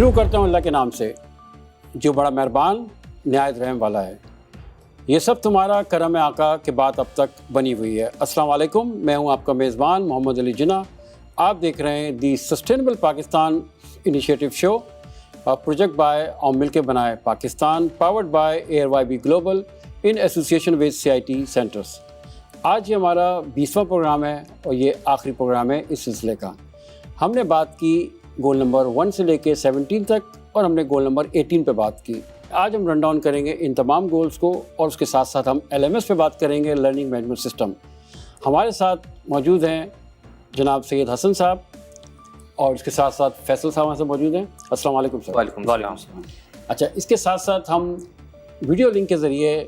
شروع کرتا ہوں اللہ کے نام سے جو بڑا مہربان نہایت رحم والا ہے. یہ سب تمہارا کرم آقا کے بات اب تک بنی ہوئی ہے. السلام علیکم، میں ہوں آپ کا میزبان محمد علی جناح. آپ دیکھ رہے ہیں the sustainable Pakistan initiative show, project by اور مل کے بنائے Pakistan, powered by R Y B global in association with CIT centres. آج یہ ہمارا 20واں پروگرام ہے اور یہ آخری پروگرام ہے اس سلسلے کا. ہم نے بات کی گول نمبر 1 سے لے کے 17 تک اور ہم نے گول نمبر 18 پہ بات کی. آج ہم رن ڈاؤن کریں گے ان تمام گولز کو اور اس کے ساتھ ساتھ ہم LMS پہ بات کریں گے، لرننگ مینجمنٹ سسٹم. ہمارے ساتھ موجود ہیں جناب سید حسن صاحب اور اس کے ساتھ ساتھ فیصل صاحب وہاں سے موجود ہیں. السلام علیکم سر. وعلیکم السلام. اچھا، اس کے ساتھ ساتھ ہم ویڈیو لنک کے ذریعے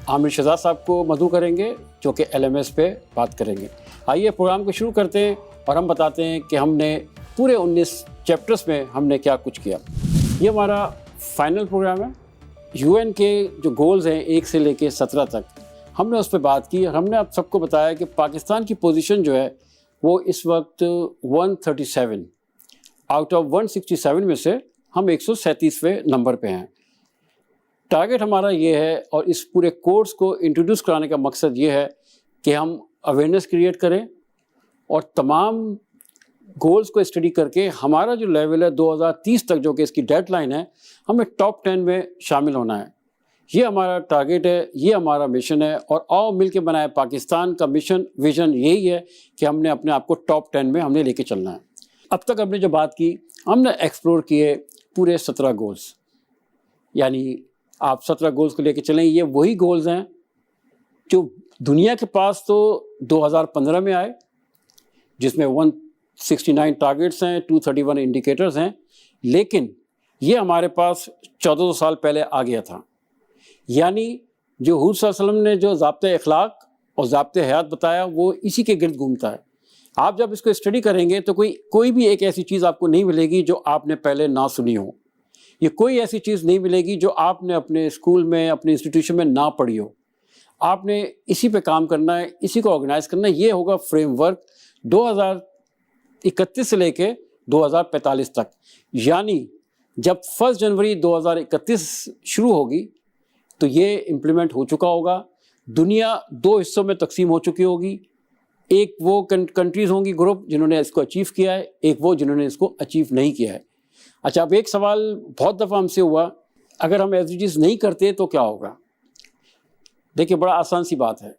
عامر شہزاد صاحب کو مدعو کریں گے جو کہ LMS پہ بات کریں گے. آئیے پروگرام کو شروع کرتے ہیں اور ہم بتاتے ہیں کہ ہم نے پورے 19 چیپٹرز میں ہم نے کیا کچھ کیا. یہ ہمارا فائنل پروگرام ہے. UN کے جو گولز ہیں 1 سے لے کے 17 تک ہم نے اس پہ بات کی اور ہم نے آپ سب کو بتایا کہ پاکستان کی پوزیشن جو ہے وہ اس وقت 137 آؤٹ آف 167 میں سے ہم 137ویں نمبر پہ ہیں. ٹارگٹ ہمارا یہ ہے اور اس پورے کورس کو انٹروڈیوس کرانے کا مقصد یہ ہے کہ ہم اویئرنیس کریٹ کریں اور تمام گولز کو اسٹڈی کر کے ہمارا جو لیول ہے 2030 تک جو کہ اس کی ڈیڈ لائن ہے، ہمیں ٹاپ 10 میں شامل ہونا ہے. یہ ہمارا ٹارگٹ ہے، یہ ہمارا مشن ہے اور آؤ مل کے بنائے پاکستان کا مشن ویژن یہی ہے کہ ہم نے اپنے آپ کو ٹاپ 10 میں ہم نے لے کے چلنا ہے. اب تک ہم نے جو بات کی ہم نے ایکسپلور کیے پورے 17 گولز. یعنی آپ 17 گولز کو لے کے چلیں. یہ وہی گولز ہیں جو دنیا کے پاس تو 2015 میں آئے جس میں 169 ٹارگٹس ہیں، 231 انڈیکیٹرز ہیں، لیکن یہ ہمارے پاس 1400 سال پہلے آ گیا تھا. یعنی جو حضور صلی اللہ علیہ وسلم نے جو ضابطۂ اخلاق اور ضابطۂ حیات بتایا وہ اسی کے گرد گھومتا ہے. آپ جب اس کو اسٹڈی کریں گے تو کوئی بھی ایک ایسی چیز آپ کو نہیں ملے گی جو آپ نے پہلے نہ سنی ہو. یہ کوئی ایسی چیز نہیں ملے گی جو آپ نے اپنے اسکول میں اپنے انسٹیٹیوشن میں نہ پڑھی ہو. آپ نے اسی پہ کام کرنا ہے، اسی کو آرگنائز کرنا ہے. یہ ہوگا فریم ورک 2031 سے لے کے 2045 تک. یعنی جب 1 جنوری 2031 شروع ہوگی تو یہ امپلیمنٹ ہو چکا ہوگا. دنیا 2 حصوں میں تقسیم ہو چکی ہوگی. ایک وہ کنٹریز ہوں گی، گروپ جنہوں نے اس کو اچیو کیا ہے، ایک وہ جنہوں نے اس کو اچیو نہیں کیا ہے. اچھا، اب ایک سوال بہت دفعہ ہم سے ہوا، اگر ہم SDGs نہیں کرتے تو کیا ہوگا؟ دیکھیے بڑا آسان سی بات ہے.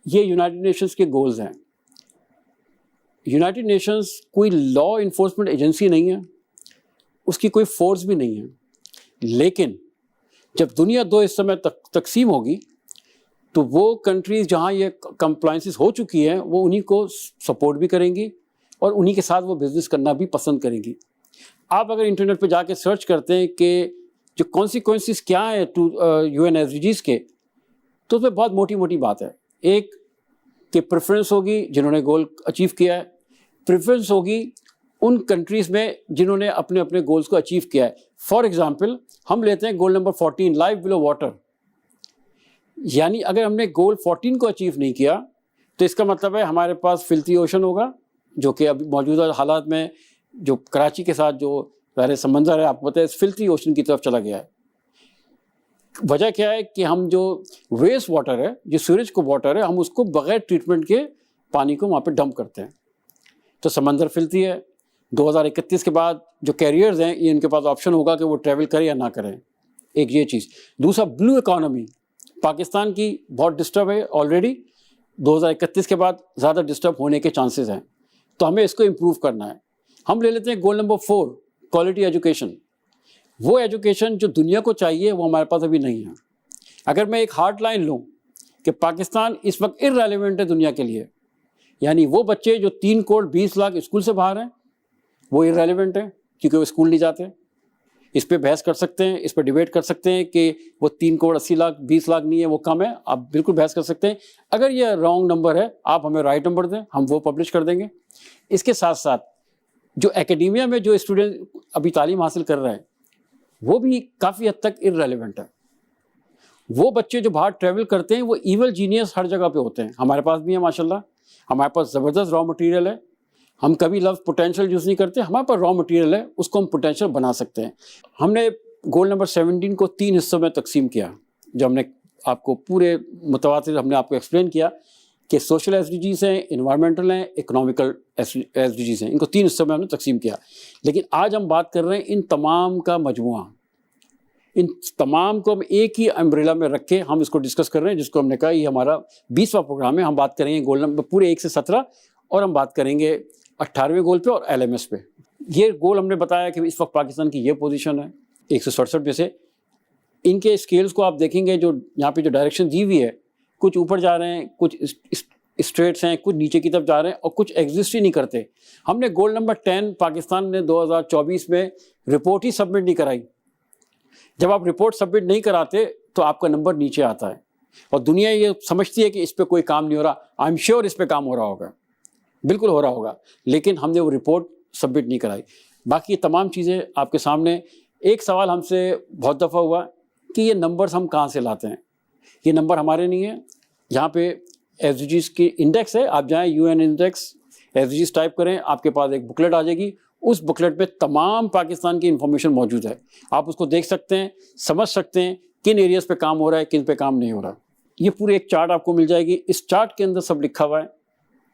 یہ یونائٹڈ نیشنز کے گولز ہیں. یونائٹڈ نیشنز کوئی لا انفورسمنٹ ایجنسی نہیں ہے، اس کی کوئی فورس بھی نہیں ہے. لیکن جب دنیا 2 حصوں میں تقسیم ہوگی تو وہ کنٹریز جہاں یہ کمپلائنسز ہو چکی ہیں وہ انہی کو سپورٹ بھی کریں گی اور انہی کے ساتھ وہ بزنس کرنا بھی پسند کریں گی. آپ اگر انٹرنیٹ پہ جا کے سرچ کرتے ہیں کہ جو کانسیکوینسز کیا ہیں UN SDGs کے، تو اس میں بہت موٹی موٹی بات ہے. ایک کہ پریفرنس ہوگی جنہوں نے گول اچیو کیا ہے، پریفرنس ہوگی ان کنٹریز میں جنہوں نے اپنے اپنے گولز کو اچیو کیا ہے. فار ایگزامپل ہم لیتے ہیں گول نمبر 14 لائف بلو واٹر. یعنی اگر ہم نے گول 14 کو اچیو نہیں کیا تو اس کا مطلب ہے ہمارے پاس فلتی اوشن ہوگا، جو کہ ابھی موجودہ حالات میں جو کراچی کے ساتھ جو ظاہر سمندر ہے آپ کو پتہ ہے اس فلتی اوشن کی طرف چلا گیا ہے. وجہ کیا ہے کہ ہم جو ویسٹ واٹر ہے، جو سیوریج کو واٹر ہے، ہم اس کو بغیر ٹریٹمنٹ کے پانی کو وہاں پہ ڈمپ کرتے ہیں تو سمندر فلتی ہے. 2031 کے بعد جو کیریئرز ہیں یہ ان کے پاس آپشن ہوگا کہ وہ ٹریول کریں یا نہ کریں. ایک یہ چیز. دوسرا بلو اکانومی پاکستان کی بہت ڈسٹرب ہے آلریڈی. 2031 کے بعد زیادہ ڈسٹرب ہونے کے چانسز ہیں تو ہمیں اس کو امپروو کرنا ہے. ہم لے لیتے ہیں گول نمبر 4 کوالٹی ایجوکیشن. وہ ایجوکیشن جو دنیا کو چاہیے وہ ہمارے پاس ابھی نہیں ہے. اگر میں ایک ہارڈ لائن لوں کہ پاکستان اس وقت ارریلیونٹ ہے دنیا کے لیے، یعنی وہ بچے جو 3 کروڑ 20 لاکھ اسکول سے باہر ہیں وہ ارریلیونٹ ہیں کیونکہ وہ اسکول نہیں جاتے. اس پہ بحث کر سکتے ہیں، اس پہ ڈیبیٹ کر سکتے ہیں کہ وہ 3 کروڑ 80 لاکھ 20 لاکھ نہیں ہے وہ کم ہے. آپ بالکل بحث کر سکتے ہیں. اگر یہ رانگ نمبر ہے آپ ہمیں رائٹ نمبر دیں، ہم وہ پبلش کر دیں گے. اس کے ساتھ ساتھ جو اکیڈیمیا میں جو اسٹوڈنٹ ابھی تعلیم حاصل کر رہے ہیں وہ بھی کافی حد تک ارریلیونٹ ہے. وہ بچے جو باہر ٹریول کرتے ہیں وہ ایول جینیس ہر جگہ پہ ہوتے ہیں. ہمارے پاس بھی ہیں ماشاءاللہ. ہمارے پاس زبردست را مٹیریل ہے. ہم کبھی لفظ پوٹینشیل یوز نہیں کرتے, ہمارے پاس را مٹیریل ہے, اس کو ہم پوٹینشیل بنا سکتے ہیں. ہم نے گول نمبر 17 کو 3 حصوں میں تقسیم کیا, جو ہم نے آپ کو پورے متواتر ہم نے آپ کو ایکسپلین کیا کہ سوشل ایس ڈی جیز ہیں, انوائرمنٹل ہیں, اکنامیکل ایس ڈی جیز ہیں, ان کو 3 حصوں میں ہم نے تقسیم کیا. لیکن آج ہم بات کر رہے ہیں ان تمام کا مجموعہ, ان تمام کو ہم ایک ہی امبریلا میں رکھ کے ہم اس کو ڈسکس کر رہے ہیں, جس کو ہم نے کہا یہ ہمارا 20واں پروگرام ہے. ہم بات کریں گے گول نمبر پورے 1 سے 17, اور ہم بات کریں گے 18ویں گول پہ اور LMS پہ. یہ گول ہم نے بتایا کہ اس وقت پاکستان کی یہ پوزیشن ہے 167 میں سے. ان کے اسکیلز کو آپ دیکھیں گے, جو یہاں پہ جو ڈائریکشن دی ہوئی ہے, کچھ اوپر جا رہے ہیں, کچھ اسٹریٹس ہیں, کچھ نیچے کی طرف جا رہے ہیں, اور کچھ ایگزسٹ ہی نہیں کرتے. ہم نے گول نمبر 10 پاکستان نے 2024 میں رپورٹ ہی سبمٹ نہیں کرائی. جب آپ رپورٹ سبمٹ نہیں کراتے تو آپ کا نمبر نیچے آتا ہے, اور دنیا یہ سمجھتی ہے کہ اس پہ کوئی کام نہیں ہو رہا. آئی ایم شیور اس پہ کام ہو رہا ہوگا, بالکل ہو رہا ہوگا, لیکن ہم نے وہ رپورٹ سبمٹ نہیں کرائی. باقی تمام چیزیں آپ کے سامنے. ایک سوال ہم سے بہت دفعہ ہوا کہ یہ نمبرز ہم کہاں سے لاتے ہیں. یہ نمبر ہمارے نہیں ہیں. یہاں پہ ایس ڈی جیز کی انڈیکس ہے, آپ جائیں UN index S D Gs type کریں, آپ کے پاس ایک بکلیٹ آ جائے گی. اس بکلیٹ پہ تمام پاکستان کی انفارمیشن موجود ہے. آپ اس کو دیکھ سکتے ہیں, سمجھ سکتے ہیں کن ایریاز پہ کام ہو رہا ہے, کن پہ کام نہیں ہو رہا. یہ پورے ایک چارٹ آپ کو مل جائے گی. اس چارٹ کے اندر سب لکھا ہوا ہے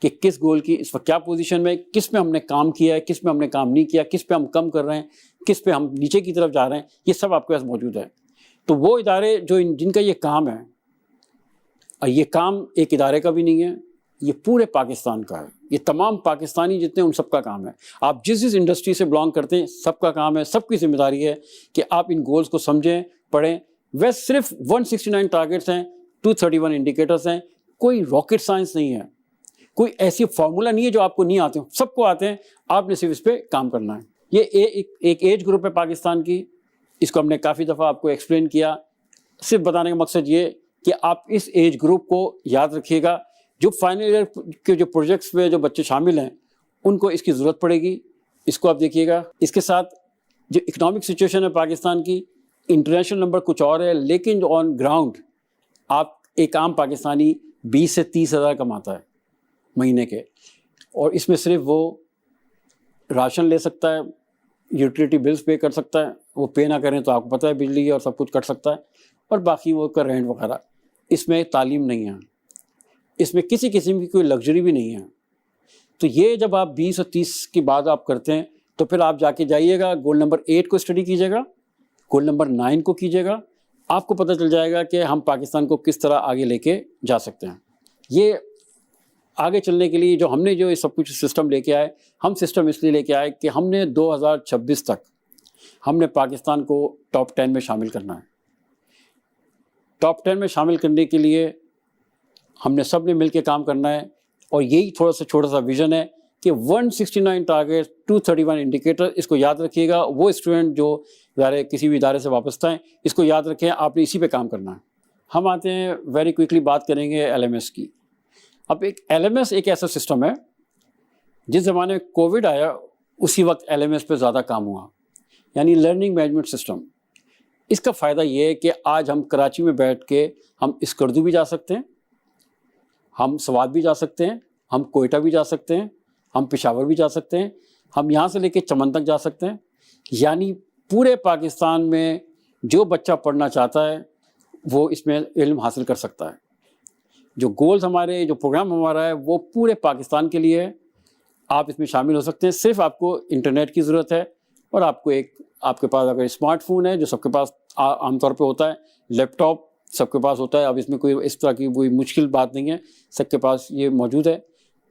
کہ کس گول کی اس وقت کیا پوزیشن میں, کس میں ہم نے کام کیا ہے, کس میں ہم نے کام نہیں کیا, کس پہ ہم کم کر رہے ہیں, کس پہ ہم نیچے کی طرف جا رہے ہیں. یہ سب آپ کے پاس موجود ہے. تو وہ ادارے جو جن کا یہ کام ہے, اور یہ کام ایک ادارے کا بھی نہیں ہے, یہ پورے پاکستان کا ہے. یہ تمام پاکستانی جتنے ان سب کا کام ہے. آپ جس انڈسٹری سے بلانگ کرتے ہیں, سب کا کام ہے, سب کی ذمہ داری ہے کہ آپ ان گولز کو سمجھیں, پڑھیں. ویسے صرف 169 ٹارگیٹس ہیں, 231 انڈیکیٹرز ہیں. کوئی راکٹ سائنس نہیں ہے, کوئی ایسی فارمولا نہیں ہے جو آپ کو نہیں آتے ہوں. سب کو آتے ہیں, آپ نے صرف اس پہ کام کرنا ہے. یہ ایک ایج گروپ ہے پاکستان کی. اس کو ہم نے کافی دفعہ آپ کو ایکسپلین کیا. صرف بتانے کا مقصد یہ کہ آپ اس ایج گروپ کو یاد رکھیے گا. جو فائنل ایئر کے جو پروجیکٹس میں جو بچے شامل ہیں, ان کو اس کی ضرورت پڑے گی. اس کو آپ دیکھیے گا. اس کے ساتھ جو اکنامک سچویشن ہے پاکستان کی, انٹرنیشنل نمبر کچھ اور ہے, لیکن آن گراؤنڈ آپ ایک عام پاکستانی 20 سے 30 ہزار کماتا ہے مہینے کے, اور اس میں صرف وہ راشن لے سکتا ہے, یوٹیلیٹی بلز پے کر سکتا ہے, وہ پے نہ کریں تو آپ کو پتہ ہے بجلی اور سب کچھ کٹ سکتا ہے, اور باقی وہ کا رینٹ وغیرہ. اس میں تعلیم نہیں ہے, اس میں کسی قسم کی کوئی لگژری بھی نہیں ہے. تو یہ جب آپ 20 اور 30 کی بات آپ کرتے ہیں, تو پھر آپ جا کے جائیے گا گول نمبر 8 کو اسٹڈی کیجیے گا, گول نمبر 9 کو کیجیے گا. آپ کو پتہ چل جائے گا کہ ہم پاکستان کو کس طرح آگے لے کے جا سکتے ہیں. یہ آگے چلنے کے لیے جو ہم نے جو سب کچھ سسٹم لے کے آئے, ہم سسٹم اس لیے لے کے آئے کہ ہم نے 2026 تک ہم نے پاکستان کو ٹاپ 10 میں شامل کرنا ہے. ٹاپ 10 میں شامل کرنے کے لیے ہم نے سب نے مل کے کام کرنا ہے, اور یہی تھوڑا سا چھوٹا سا ویژن ہے کہ 169 ٹارگیٹ 231 انڈیکیٹر. اس کو یاد رکھیے گا. وہ اسٹوڈنٹ جو کسی بھی ادارے سے وابستہ ہیں, اس کو یاد رکھیں, آپ نے اسی پہ کام کرنا ہے. ہم آتے ہیں ویری کوئکلی بات کریں گے LMS کی. اب ایک LMS ایک ایسا سسٹم ہے, جس زمانے میں کووڈ آیا اسی وقت LMS پہ زیادہ کام ہوا, یعنی لرننگ مینجمنٹ سسٹم. اس کا فائدہ یہ ہے کہ آج ہم کراچی میں بیٹھ کے ہم اسکردو بھی جا سکتے ہیں, ہم سوات بھی جا سکتے ہیں, ہم کوئٹہ بھی جا سکتے ہیں, ہم پشاور بھی جا سکتے ہیں, ہم یہاں سے لے کے چمن تک جا سکتے ہیں. یعنی پورے پاکستان میں جو بچہ پڑھنا چاہتا ہے وہ اس میں علم حاصل کر سکتا ہے. جو گولز ہمارے, جو پروگرام ہمارا ہے, وہ پورے پاکستان کے لیے ہے. آپ اس میں شامل ہو سکتے ہیں. صرف آپ کو انٹرنیٹ کی ضرورت ہے, اور آپ کو آپ کے پاس اگر اسمارٹ فون ہے, جو سب کے پاس عام طور پہ ہوتا ہے, لیپ ٹاپ سب کے پاس ہوتا ہے. اب اس میں کوئی اس طرح کی کوئی مشکل بات نہیں ہے, سب کے پاس یہ موجود ہے.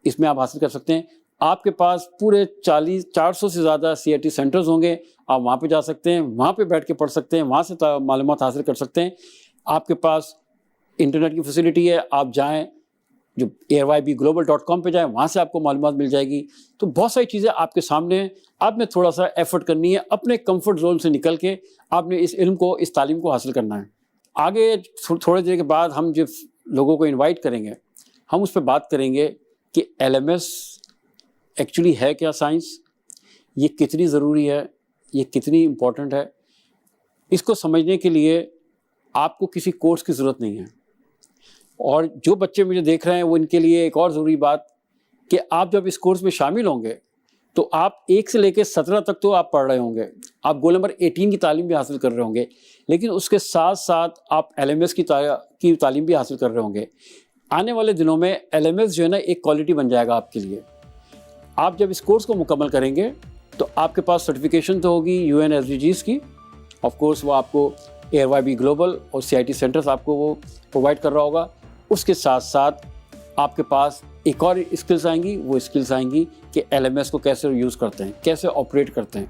اس میں آپ حاصل کر سکتے ہیں. آپ کے پاس پورے 400 سے زیادہ CIT سینٹرز ہوں گے. آپ وہاں پہ جا سکتے ہیں, وہاں پہ بیٹھ کے پڑھ سکتے ہیں, وہاں سے معلومات حاصل کر سکتے ہیں. آپ کے پاس انٹرنیٹ کی فیسلٹی ہے, آپ جائیں جو AYBglobal.com پہ جائیں, وہاں سے آپ کو معلومات مل جائے گی. تو بہت ساری چیزیں آپ کے سامنے ہیں. آپ نے تھوڑا سا ایفرٹ کرنی ہے, اپنے کمفرٹ زون سے نکل کے آپ نے اس علم کو, اس تعلیم کو حاصل کرنا ہے. آگے تھوڑے دیر کے بعد ہم جب لوگوں کو انوائٹ کریں گے, ہم اس پہ بات کریں گے کہ LMS ایکچولی ہے کیا سائنس, یہ کتنی ضروری ہے, یہ کتنی امپورٹنٹ ہے. اس کو سمجھنے کے لیے آپ کو کسی کورس کی ضرورت نہیں ہے. اور جو بچے مجھے دیکھ رہے ہیں, وہ ان کے لیے ایک اور ضروری بات کہ آپ جب اس کورس میں شامل ہوں گے تو آپ 1 سے لے کے 17 تک تو آپ پڑھ رہے ہوں گے, آپ گول نمبر 18 کی تعلیم بھی حاصل کر رہے ہوں گے, لیکن اس کے ساتھ ساتھ آپ LMS کی تعلیم بھی حاصل کر رہے ہوں گے. آنے والے دنوں میں LMS جو ہے نا ایک کوالٹی بن جائے گا آپ کے لیے. آپ جب اس کورس کو مکمل کریں گے تو آپ کے پاس سرٹیفکیشن تو ہوگی UN SDGs کی, آف کورس وہ آپ کو AYB گلوبل اور CIT سینٹرز آپ کو وہ پرووائڈ کر رہا ہوگا. اس کے ساتھ ساتھ آپ کے پاس ایک اور اسکلس آئیں گی, وہ اسکلس آئیں گی کہ LMS کو کیسے یوز کرتے ہیں, کیسے آپریٹ کرتے ہیں.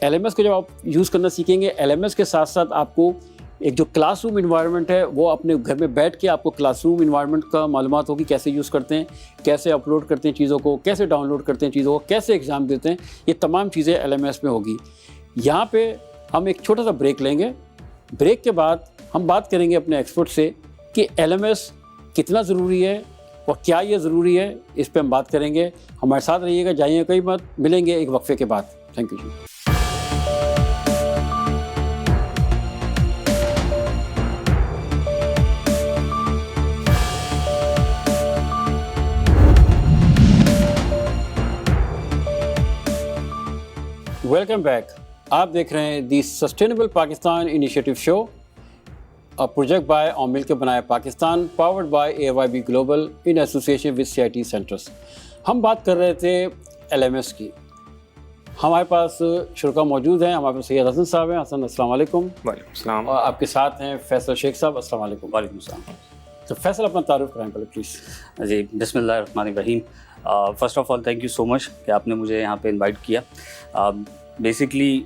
LMS کو جب آپ یوز کرنا سیکھیں گے, LMS کے ساتھ ساتھ آپ کو ایک جو کلاس روم انوائرمنٹ ہے وہ اپنے گھر میں بیٹھ کے آپ کو کلاس روم انوائرمنٹ کا معلومات ہوگی, کیسے یوز کرتے ہیں, کیسے اپلوڈ کرتے ہیں چیزوں کو, کیسے ڈاؤن لوڈ کرتے ہیں چیزوں کو, کیسے ایگزام دیتے ہیں. یہ تمام چیزیں LMS میں ہوگی. یہاں پہ ہم ایک چھوٹا سا بریک لیں گے. بریک کے بعد ہم بات کریں گے اپنے ایکسپرٹ سے کہ LMS کتنا ضروری ہے اور کیا یہ ضروری ہے, اس پہ ہم بات کریں گے. ہمارے ساتھ رہیے گا, جائیے کہیں مت, ملیں گے ایک وقفے کے بعد. تھینک یو جی. Welcome back. آپ دیکھ رہے ہیں the sustainable Pakistan initiative show, project by اور مل کے بنایا Pakistan, powered by AYB global in association with CIT centres. ہم بات کر رہے تھے LMS کی. ہمارے پاس شرکا موجود ہیں. ہمارے پاس سید حسن صاحب ہیں. حسن السلام علیکم. وعلیکم السلام. اور آپ کے ساتھ ہیں فیصل شیخ صاحب. السلام علیکم. وعلیکم السلام. تو فیصل اپنا تعارف کرائیں پہلے پلیز. جی بسم اللہ الرحمن الرحیم. First of all thank you so much کہ آپ نے مجھے یہاں پہ انوائٹ کیا. بیسکلی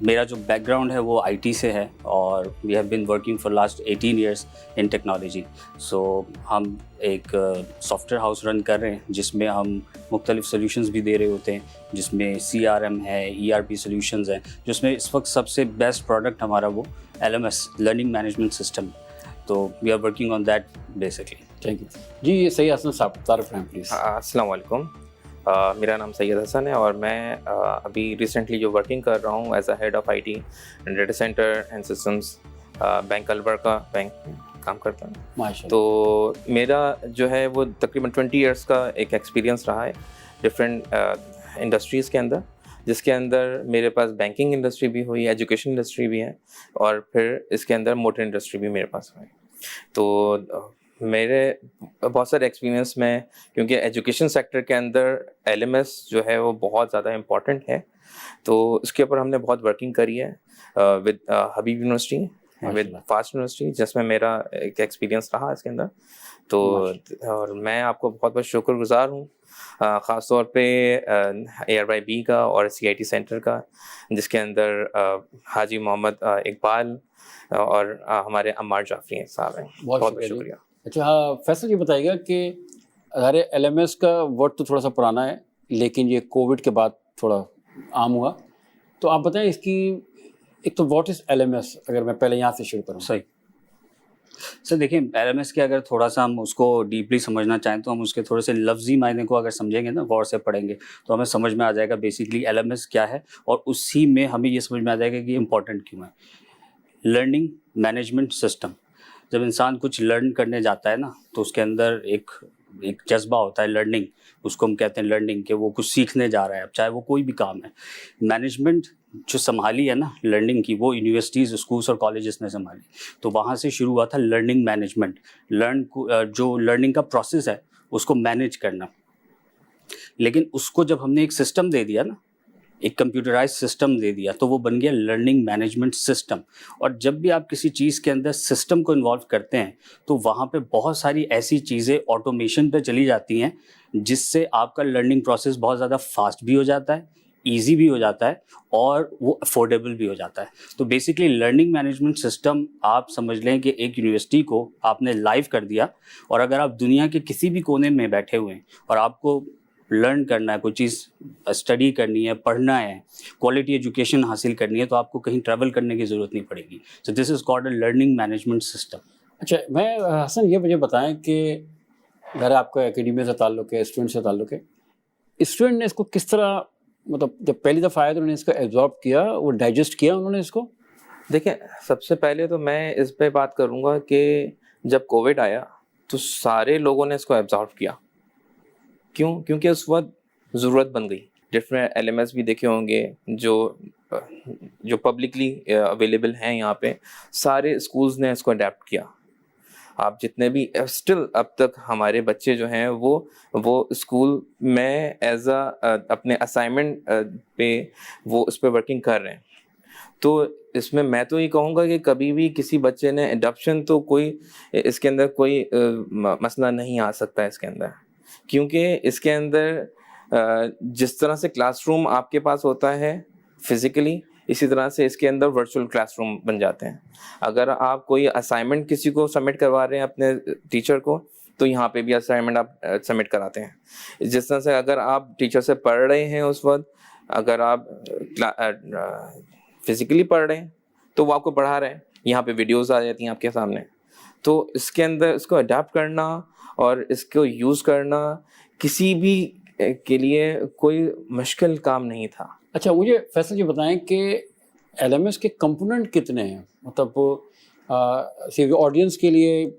میرا جو بیک گراؤنڈ ہے وہ IT سے ہے اور we have been working for last 18 years in technology. So ہم ایک سافٹ ویئر ہاؤس رن کر رہے ہیں جس میں ہم مختلف سلیوشنز بھی دے رہے ہوتے ہیں, جس میں CRM ہے, ERP سلیوشنز ہیں, جس میں اس وقت سب سے بیسٹ پروڈکٹ ہمارا وہ LMS لرننگ مینجمنٹ سسٹم. تو we are working on that basically. Thank you جی. سید حسن صاحب تعارف کرائیں پلیز. السلام علیکم. میرا نام سید حسن ہے اور میں ابھی ریسنٹلی جو ورکنگ کر رہا ہوں as a head of IT data centre and systems bank Albaraka bank میں کام کرتا ہوں. ماشاءاللہ. تو میرا جو ہے وہ تقریباً 20 ایئرس کا ایک ایکسپیرینس رہا ہے ڈفرینٹ انڈسٹریز کے اندر, جس کے اندر میرے پاس بینکنگ انڈسٹری بھی ہوئی, ایجوکیشن انڈسٹری بھی ہے, اور پھر اس کے اندر موٹر انڈسٹری بھی میرے پاس ہوئی. تو میرے بہت سارے ایکسپیرینس میں, کیونکہ ایجوکیشن سیکٹر کے اندر LMS جو ہے وہ بہت زیادہ امپورٹنٹ ہے, تو اس کے اوپر ہم نے بہت ورکنگ کری ہے with Habib university, with fast university, جس میں میرا ایک ایکسپیرینس رہا اس کے اندر. تو اور میں آپ کو بہت بہت شکر گزار ہوں خاص طور پہ AYB کا اور CIT سینٹر کا, جس کے اندر حاجی محمد اقبال اور ہمارے عمار جعفری صاحب ہیں. بہت بہت شکریہ. اچھا فیصل یہ بتائیے گا کہ ظاہر LMS کا ورڈ تو تھوڑا سا پرانا ہے, لیکن یہ کووڈ کے بعد تھوڑا عام ہوا, تو آپ بتائیں اس کی ایک تو واٹ از LMS, اگر میں پہلے یہاں سے شروع کروں. صحیح سر. دیکھیں LMS کے اگر تھوڑا سا ہم اس کو ڈیپلی سمجھنا چاہیں تو ہم اس کے تھوڑے سے لفظی معنی کو اگر سمجھیں گے نا, غور سے پڑھیں گے تو ہمیں سمجھ میں آ جائے گا بیسکلی LMS کیا ہے, اور اسی میں ہمیں یہ سمجھ میں آ جائے گا کہ امپورٹنٹ کیوں ہے. Learning management system. جب انسان کچھ لرن کرنے جاتا ہے نا تو اس کے اندر ایک جذبہ ہوتا ہے لرننگ, اس کو ہم کہتے ہیں لرننگ, کہ وہ کچھ سیکھنے جا رہا ہے, اب چاہے وہ کوئی بھی کام ہے. مینجمنٹ جو سنبھالی ہے نا لرننگ کی, وہ یونیورسٹیز, اسکولس اور کالجز نے سنبھالی. تو وہاں سے شروع ہوا تھا لرننگ مینجمنٹ. جو لرننگ کا پروسیس ہے اس کو مینیج کرنا. لیکن اس کو جب ہم نے ایک سسٹم دے دیا نا, ایک کمپیوٹرائز سسٹم دے دیا, تو وہ بن گیا لرننگ مینجمنٹ سسٹم. اور جب بھی آپ کسی چیز کے اندر سسٹم کو انوالو کرتے ہیں تو وہاں پہ بہت ساری ایسی چیزیں آٹومیشن پہ چلی جاتی ہیں, جس سے آپ کا لرننگ پروسیس بہت زیادہ فاسٹ بھی ہو جاتا ہے, ایزی بھی ہو جاتا ہے, اور وہ افورڈیبل بھی ہو جاتا ہے. تو بیسکلی لرننگ مینجمنٹ سسٹم آپ سمجھ لیں کہ ایک یونیورسٹی کو آپ نے لائیو کر دیا, اور اگر آپ دنیا کے کسی بھی کونے میں بیٹھے ہوئے ہیں اور آپ کو لرن کرنا ہے, کوئی چیز اسٹڈی کرنی ہے, پڑھنا ہے, کوالٹی ایجوکیشن حاصل کرنی ہے, تو آپ کو کہیں ٹریول کرنے کی ضرورت نہیں پڑے گی. So this is called a learning management system. اچھا میں حسن یہ مجھے بتائیں کہ اگر آپ کا اکیڈمیا سے تعلق ہے, اسٹوڈنٹ سے تعلق ہے, اسٹوڈنٹ نے اس کو کس طرح, مطلب جب پہلی دفعہ آیا تو انہوں نے اس کو ایبزارب کیا, وہ ڈائجسٹ کیا انہوں نے اس کو؟ دیکھیں, سب سے پہلے تو میں اس پہ بات کروں گا کہ جب کووڈ آیا تو سارے لوگوں نے اس کو ایبزارب کیا. کیوں؟ کیونکہ اس وقت ضرورت بن گئی. ڈفرینٹ LMS بھی دیکھے ہوں گے جو پبلکلی اویلیبل ہیں یہاں پہ, سارے اسکولز نے اس کو اڈیپٹ کیا. آپ جتنے بھی اسٹل اب تک ہمارے بچے جو ہیں وہ اسکول میں ایز اپنے اسائنمنٹ پہ وہ اس پہ ورکنگ کر رہے ہیں. تو اس میں تو یہ کہوں گا کہ کبھی بھی کسی بچے نے اڈاپشن تو کوئی اس کے اندر کوئی مسئلہ نہیں آ سکتا اس کے اندر, کیونکہ اس کے اندر جس طرح سے کلاس روم آپ کے پاس ہوتا ہے فزیکلی, اسی طرح سے اس کے اندر ورچوئل کلاس روم بن جاتے ہیں. اگر آپ کوئی اسائنمنٹ کسی کو سبمٹ کروا رہے ہیں اپنے ٹیچر کو, تو یہاں پہ بھی اسائنمنٹ آپ سبمٹ کراتے ہیں. جس طرح سے اگر آپ ٹیچر سے پڑھ رہے ہیں اس وقت, اگر آپ فزیکلی پڑھ رہے ہیں تو وہ آپ کو پڑھا رہے ہیں, یہاں پہ ویڈیوز آ جاتی ہیں آپ کے سامنے. تو اس کے اندر اس کو اڈاپٹ کرنا اور اس کو یوز کرنا کسی بھی کے لیے کوئی مشکل کام نہیں تھا. اچھا, مجھے فیصل جی بتائیں کہ LMS کے کمپوننٹ کتنے ہیں, مطلب صرف آڈینس کے لیے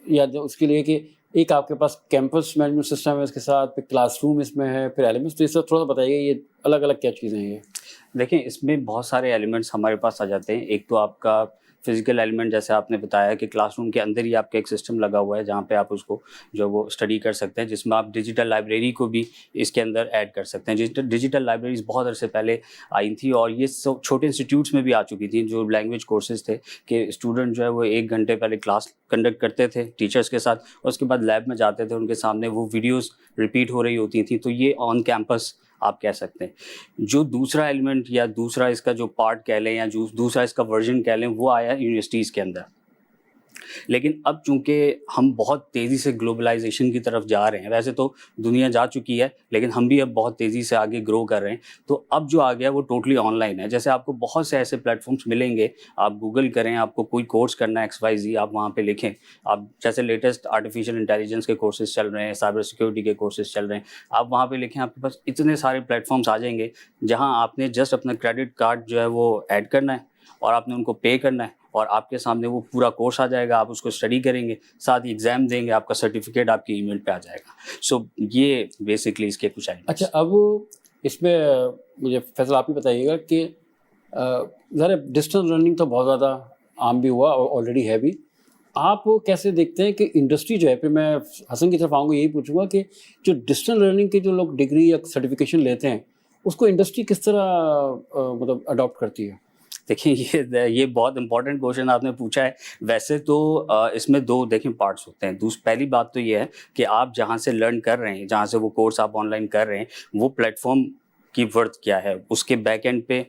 یا اس کے لیے کہ ایک آپ کے پاس کیمپس مینجمنٹ سسٹم ہے, اس کے ساتھ پھر کلاس روم اس میں ہے, پھر LMS, تو اس سے تھوڑا سا بتائیے یہ الگ الگ کیا چیزیں ہیں یہ. دیکھیں اس میں بہت سارے ایلیمنٹس ہمارے پاس آ جاتے ہیں. ایک تو آپ کا فزیکل ایلیمنٹ, جیسے آپ نے بتایا کہ کلاس روم کے اندر ہی آپ کا ایک سسٹم لگا ہوا ہے جہاں پہ آپ اس کو جو وہ اسٹڈی کر سکتے ہیں, جس میں آپ ڈیجیٹل لائبریری کو بھی اس کے اندر ایڈ کر سکتے ہیں. ڈیجیٹل لائبریریز بہت عرصے پہلے آئی تھی اور یہ سب چھوٹے انسٹیٹیوٹس میں بھی آ چکی تھیں, جو لینگویج کورسز تھے کہ اسٹوڈنٹ جو ہے وہ 1 گھنٹے پہلے کلاس کنڈکٹ کرتے تھے ٹیچرس کے ساتھ, اور اس کے بعد لیب میں جاتے تھے, ان کے سامنے وہ ویڈیوز ریپیٹ ہو رہی ہوتی تھیں. تو یہ آن کیمپس آپ کہہ سکتے ہیں. جو دوسرا ایلیمنٹ یا دوسرا اس کا جو پارٹ کہہ لیں یا جو دوسرا اس کا ورژن کہہ لیں, وہ آیا یونیورسٹیز کے اندر. لیکن اب چونکہ ہم بہت تیزی سے گلوبلائزیشن کی طرف جا رہے ہیں, ویسے تو دنیا جا چکی ہے لیکن ہم بھی اب بہت تیزی سے آگے گرو کر رہے ہیں, تو اب جو آ گیا وہ ٹوٹلی آن لائن ہے. جیسے آپ کو بہت سے ایسے پلیٹ فارمس ملیں گے, آپ گوگل کریں, آپ کو کوئی کورس کرنا ہے XYZ, آپ وہاں پہ لکھیں, آپ جیسے لیٹسٹ آرٹیفیشیل انٹیلیجنس کے کورسز چل رہے ہیں, سائبر سیکورٹی کے کورسز چل رہے ہیں, آپ وہاں پہ لکھیں, آپ کے پاس اتنے سارے پلیٹ فارمس آ جائیں گے جہاں آپ نے جسٹ اپنا کریڈٹ کارڈ جو ہے وہ ایڈ کرنا ہے اور آپ نے ان کو پے کرنا ہے, اور آپ کے سامنے وہ پورا کورس آ جائے گا, آپ اس کو اسٹڈی کریں گے, ساتھ ہی ایگزام دیں گے, آپ کا سرٹیفکیٹ آپ کی ای میل پہ آ جائے گا. سو یہ بیسکلی اس کے کچھ آئیں. اچھا, اب اس میں مجھے فیصل آپ ہی بتائیے گا کہ ذرا ڈسٹینس لرننگ تو بہت زیادہ عام بھی ہوا اور آلریڈی ہے بھی, آپ کیسے دیکھتے ہیں کہ انڈسٹری جو ہے, پھر میں حسن کی طرف آؤں گا, یہی پوچھوں گا کہ جو ڈسٹینس لرننگ کے جو لوگ ڈگری یا سرٹیفکیشن لیتے ہیں اس کو انڈسٹری کس طرح مطلب اڈاپٹ کرتی ہے؟ دیکھیں یہ بہت امپورٹنٹ کوشچن آپ نے پوچھا ہے. ویسے تو اس میں 2 دیکھیں پارٹس ہوتے ہیں. پہلی بات تو یہ ہے کہ آپ جہاں سے لرن کر رہے ہیں, جہاں سے وہ کورس آپ آن لائن کر رہے ہیں, وہ پلیٹ فارم کی ورتھ کیا ہے, اس کے بیک اینڈ پہ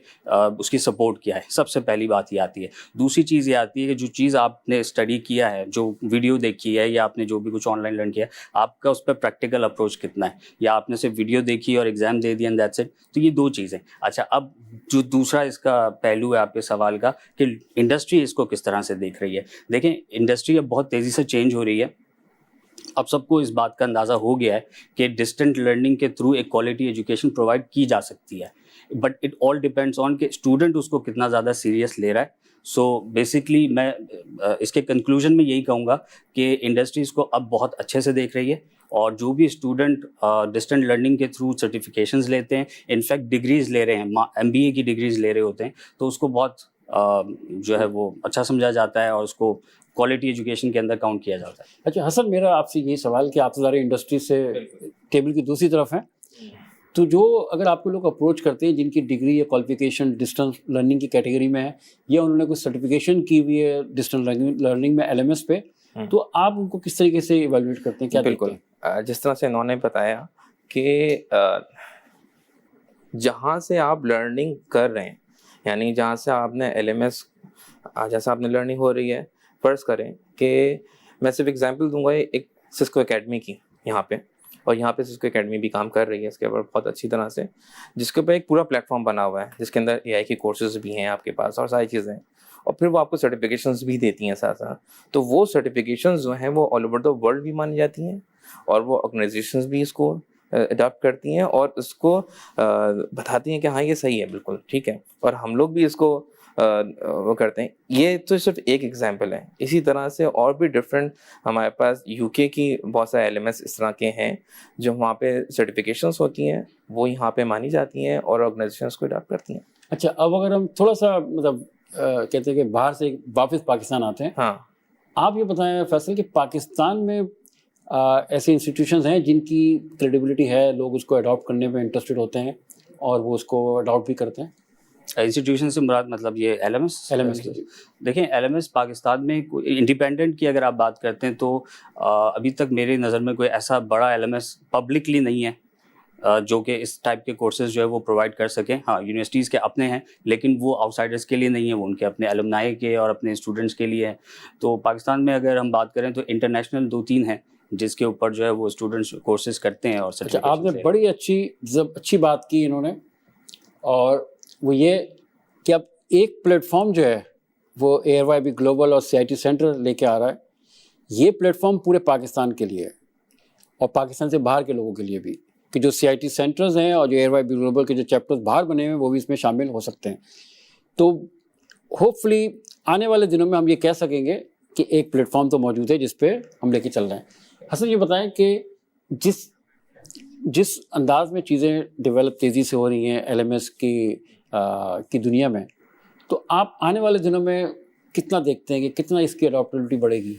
اس کی سپورٹ کیا ہے. سب سے پہلی بات یہ آتی ہے. دوسری چیز یہ آتی ہے کہ جو چیز آپ نے اسٹڈی کیا ہے, جو ویڈیو دیکھی ہے یا آپ نے جو بھی کچھ آن لائن لرن کیا ہے, آپ کا اس پہ پریکٹیکل اپروچ کتنا ہے, یا آپ نے صرف ویڈیو دیکھی اور ایگزام دے دیا اینڈ دیٹس اٹ. تو یہ 2 چیزیں. اچھا, اب جو دوسرا اس کا پہلو ہے آپ کے سوال کا کہ انڈسٹری اس کو کس طرح سے دیکھ رہی ہے. دیکھیں انڈسٹری اب بہت تیزی سے چینج ہو رہی ہے. اب سب کو اس بات کا اندازہ ہو گیا ہے کہ ڈسٹنٹ لرننگ کے تھرو ایک کوالٹی ایجوکیشن پرووائڈ کی جا سکتی ہے, but it all depends on کہ اسٹوڈنٹ اس کو کتنا زیادہ سیریس لے رہا ہے. سو بیسکلی میں اس کے کنکلوژن میں یہی کہوں گا کہ انڈسٹری اس کو اب بہت اچھے سے دیکھ رہی ہے, اور جو بھی اسٹوڈنٹ ڈسٹنٹ لرننگ کے تھرو سرٹیفکیشنز لیتے ہیں, انفیکٹ ڈگریز لے رہے ہیں, MBA کی ڈگریز لے رہے ہوتے ہیں, تو اس کو بہت جو ہے وہ اچھا سمجھا جاتا ہے اور اس کو کوالٹی ایجوکیشن کے اندر کاؤنٹ کیا جاتا ہے. اچھا حسن, میرا آپ سے یہی سوال کہ آپ تو ذرا انڈسٹری سے ٹیبل کی دوسری طرف ہیں, تو جو اگر آپ کو لوگ اپروچ کرتے ہیں جن کی ڈگری یا کوالیفیکیشن ڈسٹینس لرننگ کی کیٹیگری میں ہے, یا انہوں نے کوئی سرٹیفکیشن کی ہوئی ہے ڈسٹینس لرننگ میں LMS پہ, تو آپ ان کو کس طریقے سے ایویلویٹ کرتے ہیں, کیا بالکل جس طرح سے انہوں نے بتایا کہ جہاں سے آپ لرننگ کر رہے ہیں, یعنی جہاں سے آپ نے LMS جیسا آپ نے لرننگ ہو رہی ہے, فرض کریں کہ میں صرف اگزامپل دوں گا ایک سسکو اکیڈمی کی یہاں پہ, اور یہاں پہ سسکو اکیڈمی بھی کام کر رہی ہے اس کے اوپر بہت اچھی طرح سے, جس کے اوپر ایک پورا پلیٹ فارم بنا ہوا ہے جس کے اندر AI کی کورسز بھی ہیں آپ کے پاس اور ساری چیزیں, اور پھر وہ آپ کو سرٹیفکیشنز بھی دیتی ہیں ساتھ ساتھ. تو وہ سرٹیفکیشنز جو ہیں وہ آل اوور دا ورلڈ بھی مانی جاتی ہیں, اور وہ آرگنائزیشنز بھی اس کو اڈاپٹ کرتی ہیں اور اس کو بتاتی ہیں کہ ہاں یہ صحیح ہے, بالکل ٹھیک ہے, اور ہم لوگ بھی اس کو وہ کرتے ہیں. یہ تو صرف ایک ایگزامپل ہے. اسی طرح سے اور بھی ڈفرینٹ ہمارے پاس یو کے کی بہت سارے LMS اس طرح کے ہیں جو وہاں پہ سرٹیفکیشنس ہوتی ہیں, وہ یہاں پہ مانی جاتی ہیں اور آرگنائزیشنس کو اڈاپٹ کرتی ہیں. اچھا, اب اگر ہم تھوڑا سا مطلب کہتے ہیں کہ باہر سے واپس پاکستان آتے ہیں, ہاں, آپ یہ بتائیں فیصل کہ پاکستان میں ایسے انسٹیٹیوشنز ہیں جن کی کریڈیبلٹی ہے, لوگ اس کو اڈاپٹ کرنے میں انٹرسٹڈ ہوتے ہیں اور وہ اس کو اڈاپٹ بھی کرتے ہیں؟ انسٹیٹیوشن سے مراد مطلب یہ LMS دیکھیں, LMS پاکستان میں انڈیپینڈنٹ کی اگر آپ بات کرتے ہیں تو ابھی تک میری نظر میں کوئی ایسا بڑا LMS پبلکلی نہیں ہے جو کہ اس ٹائپ کے کورسز جو ہے وہ پرووائڈ کر سکیں. ہاں, یونیورسٹیز کے اپنے ہیں لیکن وہ آؤٹ سائڈرس کے لیے نہیں ہیں, وہ ان کے اپنے الومنائی کے اور اپنے اسٹوڈنٹس کے لیے ہیں. تو پاکستان میں اگر ہم بات کریں تو انٹرنیشنل 2-3 ہیں جس کے اوپر جو ہے وہ اسٹوڈنٹس کورسز کرتے ہیں. اور اچھا, آپ نے بڑی اچھی بات کی انہوں نے, اور وہ یہ کہ اب ایک پلیٹ فارم جو ہے وہ ARYB گلوبل اور CIT سینٹر لے کے آ رہا ہے. یہ پلیٹ فارم پورے پاکستان کے لیے ہے اور پاکستان سے باہر کے لوگوں کے لیے بھی, کہ جو CIT سینٹرز ہیں اور جو ARYB گلوبل کے جو چیپٹرز باہر بنے ہوئے ہیں وہ بھی اس میں شامل ہو سکتے ہیں. تو ہوپ فلی آنے والے دنوں میں ہم یہ کہہ سکیں گے کہ ایک پلیٹ فارم تو موجود ہے جس پہ ہم لے کے چل رہے ہیں. حسن, یہ بتائیں کہ جس انداز میں چیزیں ڈیولپ تیزی سے ہو رہی ہیں LMS کی دنیا میں, تو آپ آنے والے دنوں میں کتنا دیکھتے ہیں کہ کتنا اس کی اڈاپٹیبلٹی بڑھے گی؟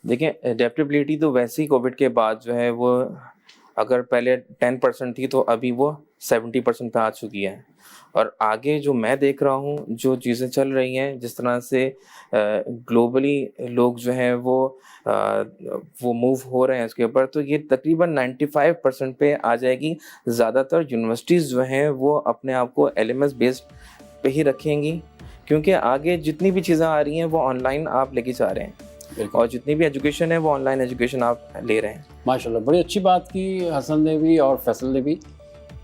دیکھیں, اڈیپٹیبلٹی تو ویسے ہی کووڈ کے بعد جو ہے وہ اگر پہلے 10% تھی تو ابھی وہ 70% پہ آ چکی ہے. اور آگے جو میں دیکھ رہا ہوں جو چیزیں چل رہی ہیں, جس طرح سے گلوبلی لوگ جو ہیں وہ موو ہو رہے ہیں اس کے اوپر, تو یہ تقریباً 95% پہ آ جائے گی. زیادہ تر یونیورسٹیز جو ہیں وہ اپنے آپ کو LMS بیسڈ پہ ہی رکھیں گی, کیونکہ آگے جتنی بھی چیزیں آ رہی ہیں وہ آن لائن آپ لے کے جا رہے ہیں, اور جتنی بھی ایجوکیشن ہے وہ آن لائن ایجوکیشن آپ لے رہے ہیں. ماشاء اللہ, بڑی اچھی بات کی حسن نے بھی اور فیصل نے بھی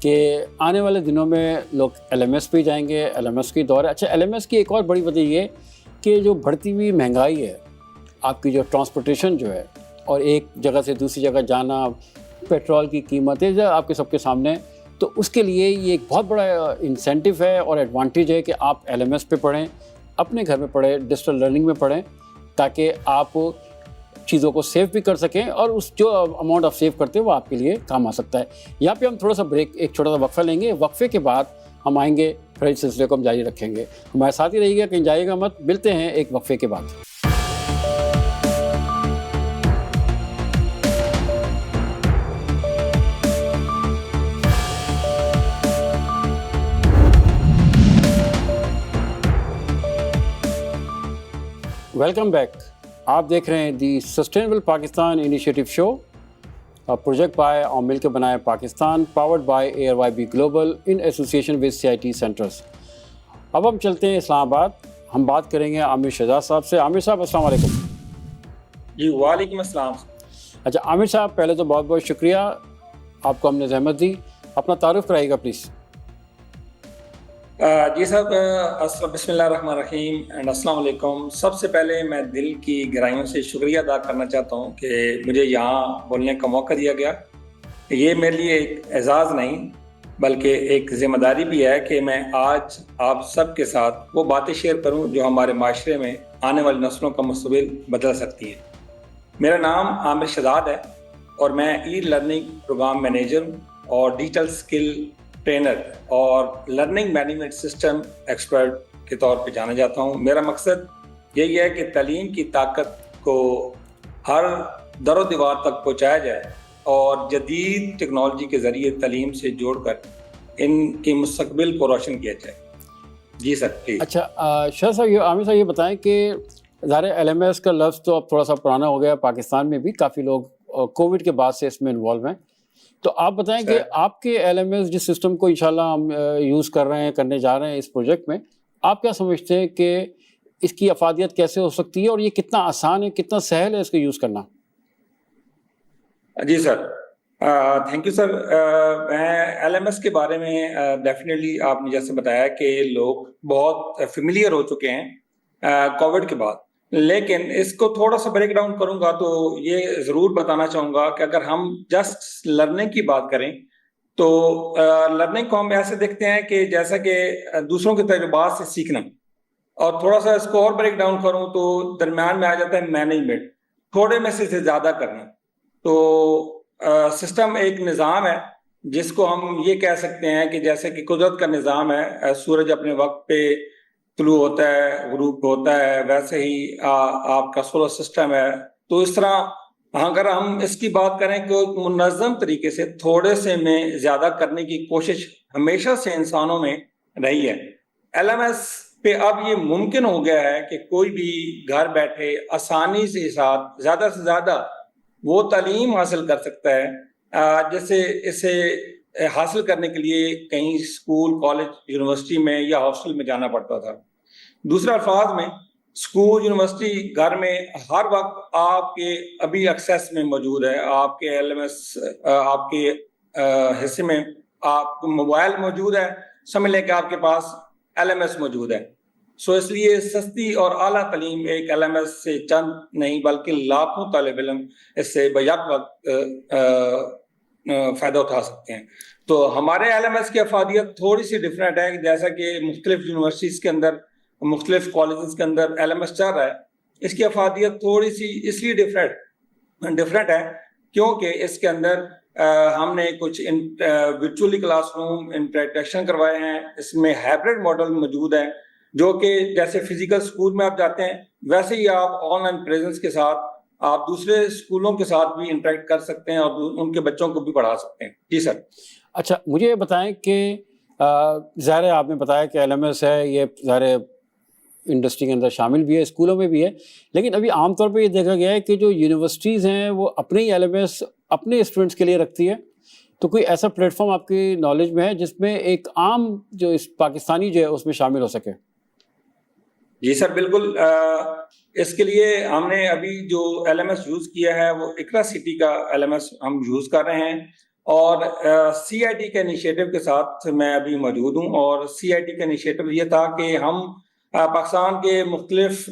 کہ آنے والے دنوں میں لوگ LMS پہ جائیں گے. LMS کی دور ہے. اچھا, LMS کی ایک اور بڑی وجہ یہ کہ جو بڑھتی ہوئی مہنگائی ہے, آپ کی جو ٹرانسپورٹیشن جو ہے, اور ایک جگہ سے دوسری جگہ جانا, پیٹرول کی قیمتیں جو آپ کے سب کے سامنے, تو اس کے لیے یہ ایک بہت بڑا انسینٹیو ہے اور ایڈوانٹیج ہے کہ آپ LMS پہ پڑھیں, اپنے گھر میں پڑھیں, ڈیجیٹل لرننگ میں پڑھیں, تاکہ آپ چیزوں کو سیو بھی کر سکیں, اور اس جو اماؤنٹ آپ سیو کرتے ہیں وہ آپ کے لیے کام آ سکتا ہے. یہاں پہ ہم تھوڑا سا بریک, ایک چھوٹا سا وقفہ لیں گے. وقفے کے بعد ہم آئیں گے, پھر اس سلسلے کو ہم جاری رکھیں گے. ہمارے ساتھ ہی رہیے گا, کہیں جائے گا مت. ملتے ہیں ایک وقفے کے بعد. Welcome back. آپ دیکھ رہے ہیں the sustainable Pakistan initiative show, project by اور مل کے بنائے Pakistan, powered by ARYB global in association with CIT centres. اب ہم چلتے ہیں اسلام آباد. ہم بات کریں گے عامر شہزاد صاحب سے. عامر صاحب السلام علیکم. جی وعلیکم السلام. اچھا عامر صاحب, پہلے تو بہت بہت شکریہ, آپ کو ہم نے زحمت دی. اپنا تعارف کرائیے گا پلیز. جی صاحب, بسم اللہ الرحمن الرحیم اینڈ السلام علیکم. سب سے پہلے میں دل کی گہرائیوں سے شکریہ ادا کرنا چاہتا ہوں کہ مجھے یہاں بولنے کا موقع دیا گیا. یہ میرے لیے ایک اعزاز نہیں بلکہ ایک ذمہ داری بھی ہے کہ میں آج آپ سب کے ساتھ وہ باتیں شیئر کروں جو ہمارے معاشرے میں آنے والی نسلوں کا مستقبل بدل سکتی ہے. میرا نام عامر شہزاد ہے اور میں ای لرننگ پروگرام مینیجر ہوں اور ڈیجیٹل اسکل ٹرینر اور لرننگ مینجمنٹ سسٹم ایکسپرٹ کے طور پہ جانا جاتا ہوں. میرا مقصد یہی ہے کہ تعلیم کی طاقت کو ہر در و دیوار تک پہنچایا جائے اور جدید ٹیکنالوجی کے ذریعے تعلیم سے جوڑ کر ان کے مستقبل کو روشن کیا جائے. جی سر پلیز. اچھا شاہ صاحب, عامر صاحب یہ بتائیں کہ ظاہر LMS کا لفظ تو اب تھوڑا سا پرانا ہو گیا, پاکستان میں بھی کافی لوگ کووڈ کے بعد سے اس میں انوالو ہیں. تو آپ بتائیں کہ آپ کے LMS جس سسٹم کو انشاءاللہ ہم یوز کر رہے ہیں, کرنے جا رہے ہیں اس پروجیکٹ میں, آپ کیا سمجھتے ہیں کہ اس کی افادیت کیسے ہو سکتی ہے اور یہ کتنا آسان ہے, کتنا سہل ہے اس کو یوز کرنا؟ جی سر, تھینک یو سر. میں LMS کے بارے میں ڈیفینیٹلی آپ نے جیسے بتایا کہ لوگ بہت فیملیئر ہو چکے ہیں کووڈ کے بعد, لیکن اس کو تھوڑا سا بریک ڈاؤن کروں گا تو یہ ضرور بتانا چاہوں گا کہ اگر ہم جسٹ لرننگ کی بات کریں تو لرننگ کو ہم ایسے دیکھتے ہیں کہ جیسا کہ دوسروں کے تجربات سے سیکھنا. اور تھوڑا سا اس کو اور بریک ڈاؤن کروں تو درمیان میں آ جاتا ہے مینجمنٹ، تھوڑے میں سے زیادہ کرنا. تو سسٹم ایک نظام ہے جس کو ہم یہ کہہ سکتے ہیں کہ جیسے کہ قدرت کا نظام ہے، سورج اپنے وقت پہ طلوع ہوتا ہے، غروب ہوتا ہے، ویسے ہی آپ کا سولر سسٹم ہے. تو اس طرح اگر ہم اس کی بات کریں کہ منظم طریقے سے تھوڑے سے میں زیادہ کرنے کی کوشش ہمیشہ سے انسانوں میں رہی ہے. ایل ایم ایس پہ اب یہ ممکن ہو گیا ہے کہ کوئی بھی گھر بیٹھے آسانی سے ساتھ زیادہ سے زیادہ وہ تعلیم حاصل کر سکتا ہے جیسے اسے حاصل کرنے کے لیے کہیں اسکول، کالج، یونیورسٹی میں یا ہاسٹل میں جانا پڑتا تھا. دوسرے الفاظ میں اسکول، یونیورسٹی، گھر میں ہر وقت آپ کے ابھی ایکسیس میں موجود ہے. آپ کے ایل ایم ایس آپ کے حصے میں آپ کو موبائل موجود ہے، سمجھ لیں کہ آپ کے پاس ایل ایم ایس موجود ہے. سو اس لیے سستی اور اعلیٰ تعلیم ایک ایل ایم ایس سے چند نہیں بلکہ لاکھوں طالب علم اس سے بیک وقت فائدہ اٹھا سکتے ہیں. تو ہمارے ایل ایم ایس کی افادیت تھوڑی سی ڈفرینٹ ہے، جیسا کہ مختلف یونیورسٹیز کے اندر، مختلف کالجز کے اندر ایل ایم ایس چل رہا ہے. اس کی افادیت تھوڑی سی اس لیے ڈفرینٹ ہے کیونکہ اس کے اندر ہم نے کچھ ورچولی کلاس روم انٹریکشن کروائے ہیں. اس میں ہائبرڈ ماڈل موجود ہے جو کہ جیسے فزیکل اسکول میں آپ جاتے ہیں ویسے ہی آپ آن لائن پریزنس کے ساتھ آپ دوسرے اسکولوں کے ساتھ بھی انٹریکٹ کر سکتے ہیں اور ان کے بچوں کو بھی پڑھا سکتے ہیں. جی سر. اچھا مجھے یہ بتائیں کہ ظاہر ہے آپ نے بتایا کہ ایل ایم ایس ہے، یہ ظاہر انڈسٹری کے اندر شامل بھی ہے، اسکولوں میں بھی ہے، لیکن ابھی عام طور پہ یہ دیکھا گیا ہے کہ جو یونیورسٹیز ہیں وہ اپنے ہی ایل ایم ایس اپنے اسٹوڈنٹس کے لیے رکھتی ہے. تو کوئی ایسا پلیٹ فارم آپ کی نالج میں ہے جس میں ایک عام جو اس پاکستانی جو ہے اس میں شامل ہو سکے؟ جی سر بالکل. اس کے لیے ہم نے ابھی جو ایل ایم ایس یوز کیا ہے وہ اقرا سٹی کا ایل ایم ایس ہم یوز کر رہے ہیں اور سی آئی ٹی کے انیشیٹو کے ساتھ میں ابھی موجود ہوں. اور سی آئی ٹی کا انیشیٹو یہ تھا کہ ہم پاکستان کے مختلف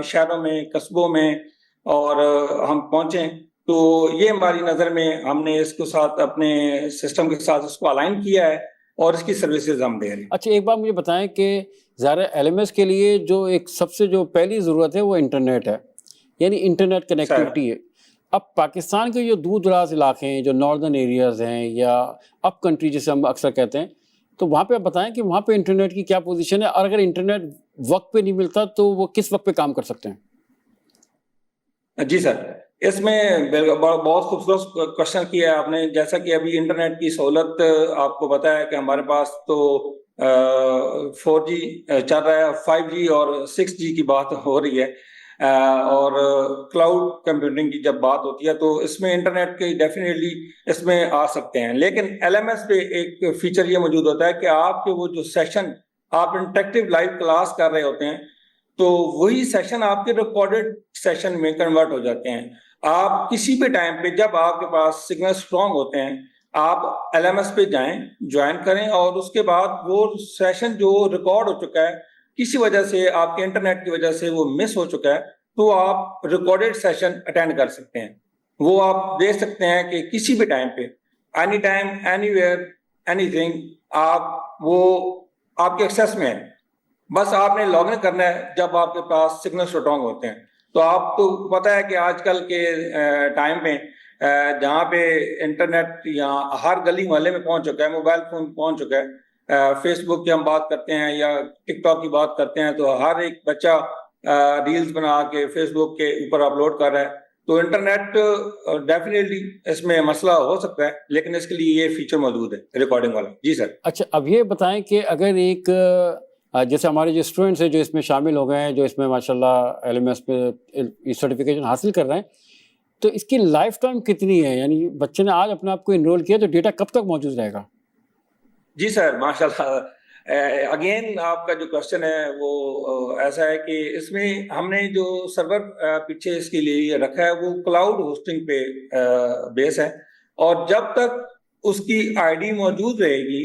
شہروں میں، قصبوں میں اور ہم پہنچیں. تو یہ ہماری نظر میں ہم نے اس کو ساتھ اپنے سسٹم کے ساتھ اس کو الائن کیا ہے اور اس کی سروسز ہم دے رہے ہیں. اچھا ایک بات مجھے بتائیں کہ ظاہر ایل ایم ایس کے لیے جو ایک سب سے جو پہلی ضرورت ہے وہ انٹرنیٹ ہے، یعنی انٹرنیٹ کنیکٹیوٹی ہے. اب پاکستان کے جو دور دراز علاقے ہیں، جو ناردرن ایریاز ہیں یا اپ کنٹری جسے ہم اکثر کہتے ہیں، تو وہاں پہ آپ بتائیں کہ وہاں پہ انٹرنیٹ کی کیا پوزیشن ہے، اور اگر انٹرنیٹ وقت پہ نہیں ملتا تو وہ کس وقت پہ کام کر سکتے ہیں؟ جی سر، اس میں بہت خوبصورت کوشچن کیا ہے آپ نے. جیسا کہ ابھی انٹرنیٹ کی سہولت آپ کو پتا ہے کہ ہمارے پاس تو 4G چل رہا ہے، 5G اور 6G کی بات ہو رہی ہے، اور کلاؤڈ کمپیوٹنگ کی جب بات ہوتی ہے تو اس میں انٹرنیٹ کے ڈیفینیٹلی اس میں آ سکتے ہیں. لیکن ایل ایم ایس پہ ایک فیچر یہ موجود ہوتا ہے کہ آپ کے وہ جو سیشن آپ انٹریکٹیو لائیو کلاس کر رہے ہوتے ہیں تو وہی سیشن آپ کے ریکارڈڈ سیشن میں کنورٹ ہو جاتے ہیں. آپ کسی بھی ٹائم پہ جب آپ کے پاس سگنل اسٹرانگ ہوتے ہیں آپ ایل ایم ایس پہ جائیں، جوائن کریں، اور اس کے بعد وہ سیشن جو ریکارڈ ہو چکا ہے کسی وجہ سے آپ کے انٹرنیٹ کی وجہ سے وہ مس ہو چکا ہے تو آپ ریکارڈڈ سیشن اٹینڈ کر سکتے ہیں. وہ آپ دیکھ سکتے ہیں کہ کسی بھی ٹائم پہ، any time, any where, any thing, وہ آپ کے ایکسیس میں ہے. بس آپ نے لاگ ان کرنا ہے جب آپ کے پاس سگنل اسٹرانگ ہوتے ہیں. تو آپ کو پتہ ہے کہ آج کل کے ٹائم میں جہاں پہ انٹرنیٹ یہاں ہر گلی محلے میں پہنچ چکا ہے، موبائل فون پہنچ چکا ہے، فیس بک کی ہم بات کرتے ہیں یا ٹک ٹاک کی بات کرتے ہیں تو ہر ایک بچہ ریلز بنا کے فیس بک کے اوپر اپلوڈ کر رہا ہے. تو انٹرنیٹ ڈیفینیٹلی اس میں مسئلہ ہو سکتا ہے، لیکن اس کے لیے یہ فیچر موجود ہے ریکارڈنگ والا. جی سر. اچھا اب یہ بتائیں کہ اگر ایک جیسے ہمارے جو اسٹوڈنٹس ہیں جو اس میں شامل ہو گئے ہیں، جو اس میں ماشاءاللہ ایل ایم ایس پہ سرٹیفکیشن حاصل کر رہے ہیں، تو اس کی لائف ٹائم کتنی ہے؟ یعنی بچے نے آج اپنے آپ کو انرول کیا تو ڈیٹا کب تک موجود رہے گا؟ جی سر ماشاءاللہ. اگین آپ کا جو کوشچن ہے وہ ایسا ہے کہ اس میں ہم نے جو سرور پیچھے اس کے لیے رکھا ہے وہ کلاؤڈ ہوسٹنگ پہ بیس ہے، اور جب تک اس کی آئی ڈی موجود رہے گی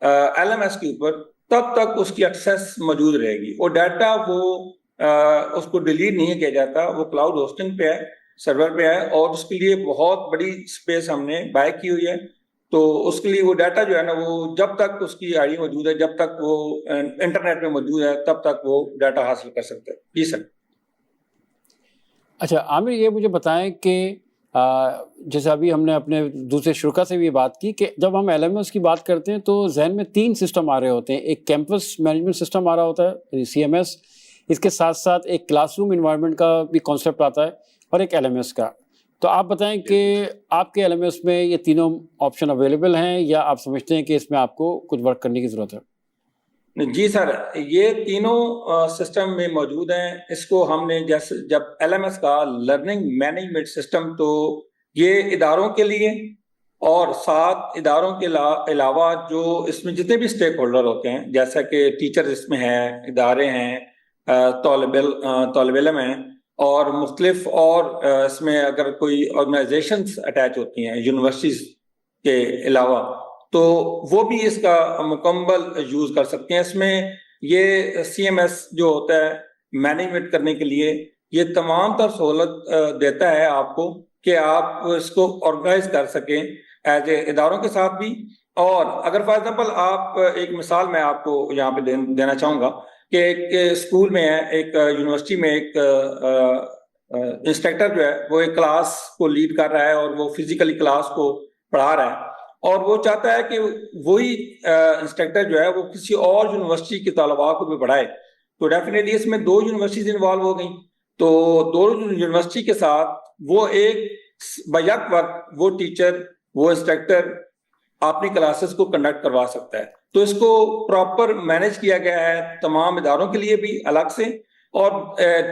ایل ایم ایس کے اوپر تب تک اس کی ایکسیس موجود رہے گی. وہ ڈیٹا اس کو ڈیلیٹ نہیں کیا جاتا، وہ کلاؤڈ ہوسٹنگ پہ ہے، سرور پہ ہے، اور اس کے لیے بہت بڑی اسپیس ہم نے بائی کی ہوئی ہے. تو اس کے لیے وہ ڈیٹا جو ہے نا وہ جب تک اس کی آئی ڈی موجود ہے، جب تک وہ انٹرنیٹ میں موجود ہے، تب تک وہ ڈیٹا حاصل کر سکتے ہیں. جی سر. اچھا عامر، یہ مجھے بتائیں کہ جیسے ابھی ہم نے اپنے دوسرے شرکا سے بھی بات کی کہ جب ہم ایل ایم ایس کی بات کرتے ہیں تو ذہن میں 3 سسٹم آ رہے ہوتے ہیں. ایک کیمپس مینجمنٹ سسٹم آ رہا ہوتا ہے CMS، اس کے ساتھ ساتھ ایک کلاس روم انوائرمنٹ کا بھی کانسیپٹ آتا ہے، اور ایک LMS کا. تو آپ بتائیں کہ آپ کے LMS میں یہ تینوں آپشن اویلیبل ہیں یا آپ سمجھتے ہیں کہ اس میں آپ کو کچھ ورک کرنے کی ضرورت ہے؟ جی سر، یہ تینوں سسٹم میں موجود ہیں. اس کو ہم نے جیسے جب LMS کا لرننگ مینجمنٹ سسٹم، تو یہ اداروں کے لیے اور 7 اداروں کے علاوہ جو اس میں جتنے بھی اسٹیک ہولڈر ہوتے ہیں، جیسا کہ ٹیچر اس میں ہیں، ادارے ہیں، طالب علم ہیں، اور مختلف اور اس میں اگر کوئی آرگنائزیشنز اٹیچ ہوتی ہیں یونیورسٹیز کے علاوہ، تو وہ بھی اس کا مکمل یوز کر سکتے ہیں. اس میں یہ CMS جو ہوتا ہے مینجمنٹ کرنے کے لیے، یہ تمام تر سہولت دیتا ہے آپ کو کہ آپ اس کو آرگنائز کر سکیں ایز اے اداروں کے ساتھ بھی. اور اگر فار ایگزامپل آپ ایک مثال میں آپ کو یہاں پہ دینا چاہوں گا کہ ایک اسکول میں ہے، ایک یونیورسٹی میں ایک انسٹرکٹر جو ہے وہ ایک کلاس کو لیڈ کر رہا ہے اور وہ فزیکلی کلاس کو پڑھا رہا ہے، اور وہ چاہتا ہے کہ وہی انسٹرکٹر جو ہے وہ کسی اور یونیورسٹی کے طلباء کو بھی پڑھائے. تو ڈیفینیٹلی اس میں 2 یونیورسٹیز انوالو ہو گئیں. تو 2 یونیورسٹی کے ساتھ وہ ایک بیک وقت وہ ٹیچر، وہ انسٹرکٹر اپنی کلاسز کو کنڈکٹ کروا سکتا ہے. تو اس کو پراپر مینج کیا گیا ہے تمام اداروں کے لیے بھی الگ سے، اور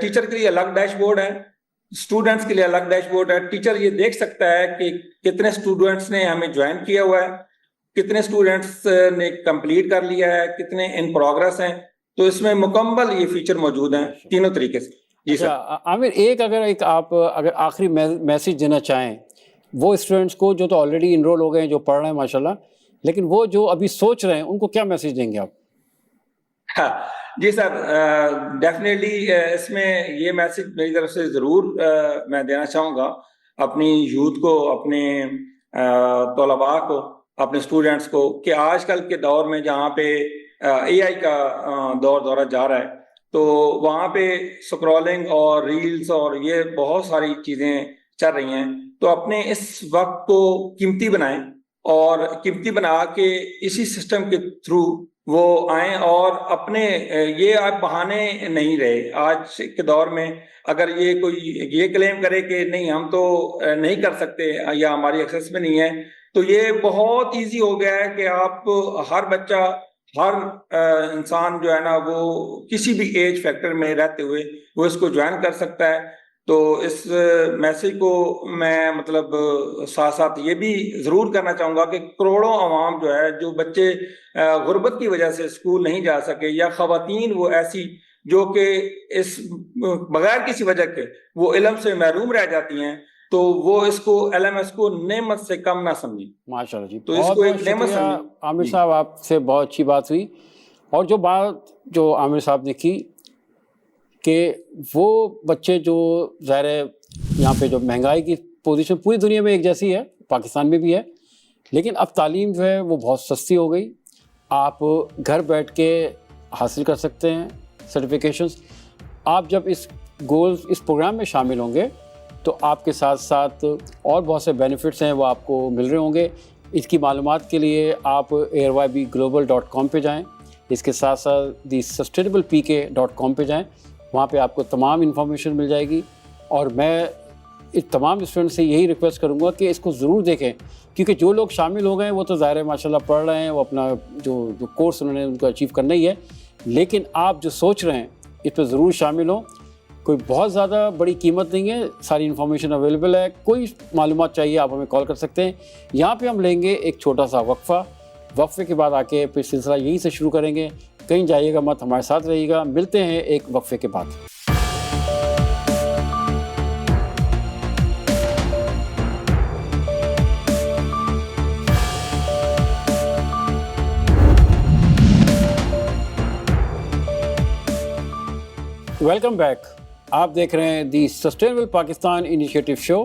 ٹیچر کے لیے الگ ڈیش بورڈ ہے، اسٹوڈنٹس کے لیے الگ ڈیش بورڈ ہے. ٹیچر یہ دیکھ سکتا ہے کہ کتنے اسٹوڈنٹس نے ہمیں جوائن کیا ہوا ہے، کتنے اسٹوڈنٹس نے کمپلیٹ کر لیا ہے، کتنے ان پروگرس ہیں. تو اس میں مکمل یہ فیچر موجود ہیں تینوں طریقے سے. جی سر. عامر، آپ اگر آخری میسج دینا چاہیں وہ اسٹوڈنٹس کو جو تو آلریڈی انرول ہو گئے ہیں، جو پڑھ رہے ہیں ماشاءاللہ، لیکن وہ جو ابھی سوچ رہے ہیں، ان کو کیا میسج دیں گے آپ؟ جی سر، ڈیفینیٹلی اس میں یہ میسج میری طرف سے ضرور میں دینا چاہوں گا اپنی یوتھ کو، اپنے طلباء کو، اپنے اسٹوڈنٹس کو، کہ آج کل کے دور میں جہاں پہ AI کا دور دورہ جا رہا ہے، تو وہاں پہ سکرولنگ اور ریلز اور یہ بہت ساری چیزیں چل رہی ہیں. تو اپنے اس وقت کو قیمتی بنائیں، اور قیمتی بنا کے اسی سسٹم کے تھرو وہ آئیں، اور اپنے یہ آپ بہانے نہیں رہے. آج کے دور میں اگر یہ کوئی یہ کلیم کرے کہ نہیں ہم تو نہیں کر سکتے یا ہماری ایکسیس میں نہیں ہے، تو یہ بہت ایزی ہو گیا ہے کہ آپ ہر بچہ، ہر انسان جو ہے نا وہ کسی بھی ایج فیکٹر میں رہتے ہوئے وہ اس کو جوائن کر سکتا ہے. تو اس میسج کو میں مطلب ساتھ ساتھ یہ بھی ضرور کرنا چاہوں گا کہ کروڑوں عوام جو ہے، جو بچے غربت کی وجہ سے اسکول نہیں جا سکے، یا خواتین وہ ایسی جو کہ اس بغیر کسی وجہ کے وہ علم سے محروم رہ جاتی ہیں، تو وہ اس کو LMS کو نعمت سے کم نہ سمجھیں. ماشاءاللہ جی، تو اس کو ایک نعمت سمجھیں. عامر صاحب، آپ سے بہت اچھی بات ہوئی. اور جو بات جو عامر صاحب نے کی کہ وہ بچے جو ظاہر ہے یہاں پہ جو مہنگائی کی پوزیشن پوری دنیا میں ایک جیسی ہے، پاکستان میں بھی ہے، لیکن اب تعلیم جو ہے وہ بہت سستی ہو گئی. آپ گھر بیٹھ کے حاصل کر سکتے ہیں سرٹیفکیشنز. آپ جب اس پروگرام میں شامل ہوں گے تو آپ کے ساتھ ساتھ اور بہت سے بینیفٹس ہیں وہ آپ کو مل رہے ہوں گے. اس کی معلومات کے لیے آپ airybglobal.com پہ جائیں. اس کے ساتھ ساتھ thesustainablepk.com پہ جائیں. وہاں پہ آپ کو تمام انفارمیشن مل جائے گی. اور میں اس تمام اسٹوڈنٹ سے یہی ریکویسٹ کروں گا کہ اس کو ضرور دیکھیں، کیونکہ جو لوگ شامل ہو گئے ہیں وہ تو ظاہر ہے ماشاءاللہ پڑھ رہے ہیں، وہ اپنا جو کورس انہوں نے ان کو اچیو کرنا ہی ہے. لیکن آپ جو سوچ رہے ہیں اس پہ ضرور شامل ہوں. کوئی بہت زیادہ بڑی قیمت نہیں ہے، ساری انفارمیشن اویلیبل ہے. کوئی معلومات چاہیے آپ ہمیں کال کر سکتے ہیں. یہاں پہ ہم لیں گے ایک چھوٹا سا وقفے کے بعد آ کے پھر سلسلہ یہیں سے شروع کریں گے. کہیں جائیے گا مت، ہمارے ساتھ رہیے گا. ملتے ہیں ایک وقفے کے بعد. Welcome back. آپ دیکھ رہے ہیں دی سسٹینیبل پاکستان انیشیٹو شو.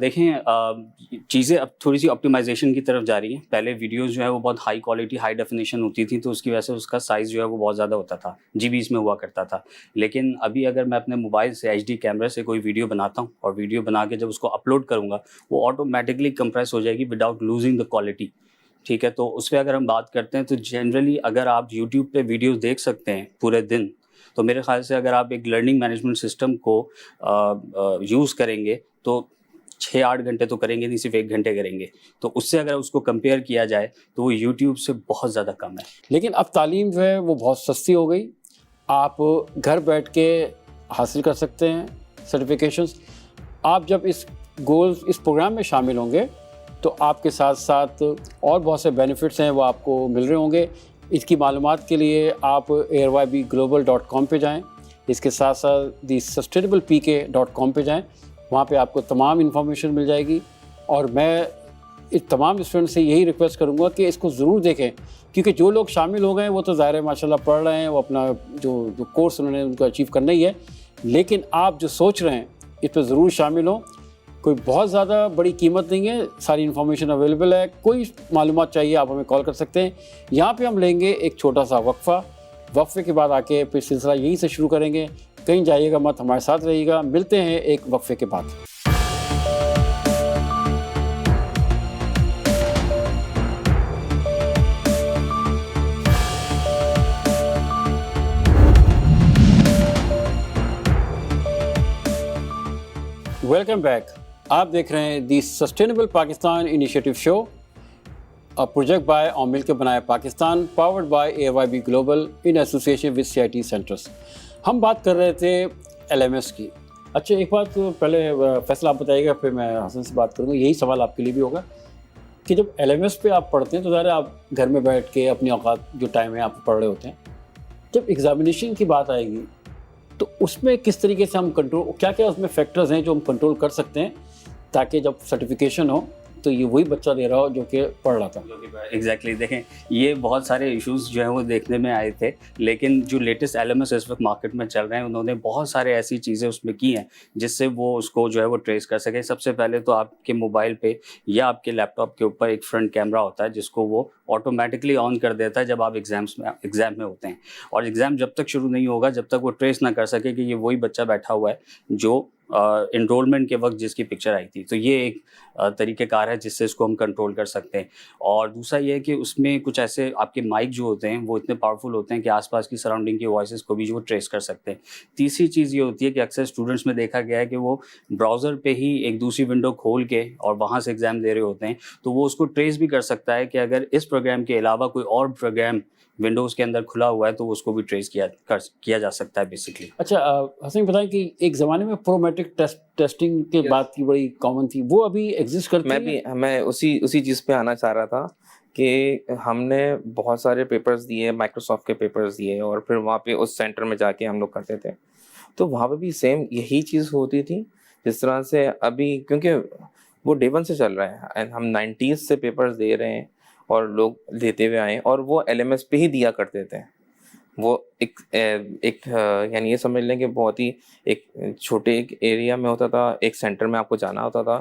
دیکھیں چیزیں اب تھوڑی سی آپٹیمائزیشن کی طرف جا رہی ہیں. پہلے ویڈیوز جو ہے وہ بہت ہائی کوالٹی ہائی ڈیفینیشن ہوتی تھیں تو اس کی وجہ سے اس کا سائز جو ہے وہ بہت زیادہ ہوتا تھا, جی بیز میں ہوا کرتا تھا. لیکن ابھی اگر میں اپنے موبائل سے ایچ ڈی کیمرے سے کوئی ویڈیو بناتا ہوں اور ویڈیو بنا کے جب اس کو اپلوڈ کروں گا وہ آٹومیٹکلی کمپریس ہو جائے گی وداؤٹ لوزنگ دا کوالٹی. ٹھیک ہے, تو اس پہ اگر ہم بات کرتے ہیں تو جنرلی اگر آپ یوٹیوب پہ ویڈیوز دیکھ سکتے ہیں پورے دن, تو میرے خیال سے اگر آپ ایک لرننگ مینجمنٹ سسٹم کو یوز کریں گے تو 6-8 گھنٹے تو کریں گے نہیں, صرف 1 گھنٹے کریں گے. تو اس سے اگر اس کو کمپیئر کیا جائے تو وہ یوٹیوب سے بہت زیادہ کم ہے. لیکن اب تعلیم جو ہے وہ بہت سستی ہو گئی, آپ گھر بیٹھ کے حاصل کر سکتے ہیں سرٹیفکیشنز. آپ جب اس پروگرام میں شامل ہوں گے تو آپ کے ساتھ ساتھ اور بہت سے بینیفٹس ہیں وہ آپ کو مل رہے ہوں گے. اس کی معلومات کے لیے آپ airybglobal.com پہ جائیں, اس کے ساتھ ساتھ thesustainablepk.com پہ جائیں, وہاں پہ آپ کو تمام انفارمیشن مل جائے گی. اور میں اس تمام اسٹوڈنٹ سے یہی ریکویسٹ کروں گا کہ اس کو ضرور دیکھیں, کیونکہ جو لوگ شامل ہو گئے وہ تو ظاہر ہے ماشاء اللہ پڑھ رہے ہیں, وہ اپنا جو کورس انہوں نے ان کو اچیو کرنا ہی ہے. لیکن آپ جو سوچ رہے ہیں اس پہ ضرور شامل ہوں. کوئی بہت زیادہ بڑی قیمت نہیں ہے, ساری انفارمیشن اویلیبل ہے. کوئی معلومات چاہیے آپ ہمیں کال کر سکتے ہیں. یہاں پہ ہم لیں گے ایک چھوٹا سا وقفے کے بعد آ کے پھر سلسلہ یہیں سے شروع کریں گے. کہیں جائیے گا مت, ہمارے ساتھ رہیے گا. ملتے ہیں ایک وقفے کے بعد. Welcome back. آپ دیکھ رہے ہیں the sustainable Pakistan initiative show, project by اور مل کے بنائے Pakistan, powered by AYB global in association with CIT centres. ہم بات کر رہے تھے LMS کی. اچھا ایک بات پہلے فیصلہ آپ بتائیے گا, پھر میں حسن سے بات کروں گا. یہی سوال آپ کے لیے بھی ہوگا کہ جب LMS پہ آپ پڑھتے ہیں تو ظاہر ہے آپ گھر میں بیٹھ کے اپنی اوقات جو ٹائم ہے آپ پڑھ رہے ہوتے ہیں. جب ایگزامینیشن کی بات آئے گی تو اس میں کس طریقے سے ہم کنٹرول, کیا کیا اس میں فیکٹرز ہیں جو ہم کنٹرول کر سکتے ہیں تاکہ جب سرٹیفکیشن ہو تو یہ وہی بچہ دے رہا ہو جو کہ پڑھ رہا تھا. ایگزیکٹلی دیکھیں یہ بہت سارے ایشوز جو ہیں وہ دیکھنے میں آئے تھے, لیکن جو لیٹسٹ LMS اس وقت مارکیٹ میں چل رہے ہیں انہوں نے بہت سارے ایسی چیزیں اس میں کی ہیں جس سے وہ اس کو جو ہے وہ ٹریس کر سکے. سب سے پہلے تو آپ کے موبائل پہ یا آپ کے لیپ ٹاپ کے اوپر ایک فرنٹ کیمرہ ہوتا ہے جس کو وہ آٹومیٹکلی آن کر دیتا ہے جب آپ ایگزام میں ہوتے ہیں, اور ایگزام جب تک شروع نہیں ہوگا جب تک وہ ٹریس نہ کر سکے کہ یہ وہی بچہ بیٹھا ہوا ہے جو انرولمنٹ کے وقت جس کی پکچر آئی تھی. تو یہ ایک طریقہ کار ہے جس سے اس کو ہم کنٹرول کر سکتے ہیں. اور دوسرا یہ ہے کہ اس میں کچھ ایسے آپ کے مائک جو ہوتے ہیں وہ اتنے پاورفل ہوتے ہیں کہ آس پاس کی سراؤنڈنگ کی وائسز کو بھی جو ٹریس کر سکتے ہیں. تیسری چیز یہ ہوتی ہے کہ اکثر اسٹوڈنٹس میں دیکھا گیا ہے کہ وہ براؤزر پہ ہی ایک دوسری ونڈو کھول کے اور وہاں سے ایگزام دے رہے ہوتے ہیں, تو وہ اس کو ٹریس بھی کر سکتا ہے کہ اگر اس پروگرام کے علاوہ کوئی اور پروگرام ونڈوز کے اندر کھلا ہوا ہے تو اس کو بھی ٹریس کیا جا سکتا ہے بیسکلی. اچھا حسین بتائیں کہ ایک زمانے میں پرو میٹرک ٹیسٹنگ کے بات کی بڑی کامن تھی, وہ ابھی ایگزسٹ کرتی ہے؟ میں اسی چیز پہ آنا چاہ رہا تھا کہ ہم نے بہت سارے پیپرز دیے, مائکروسافٹ کے پیپرز دیے, اور پھر وہاں پہ اس سینٹر میں جا کے ہم لوگ کرتے تھے. تو وہاں پہ بھی سیم یہی چیز ہوتی تھی جس طرح سے ابھی, کیونکہ وہ ڈے 1 سے چل رہا ہے. ہم 90s سے پیپرز دے رہے ہیں اور لوگ دیتے ہوئے آئے, اور وہ LMS پہ ہی دیا کرتے تھے. وہ ایک یعنی یہ سمجھ لیں کہ بہت ہی ایک چھوٹے ایک ایریا میں ہوتا تھا, ایک سینٹر میں آپ کو جانا ہوتا تھا.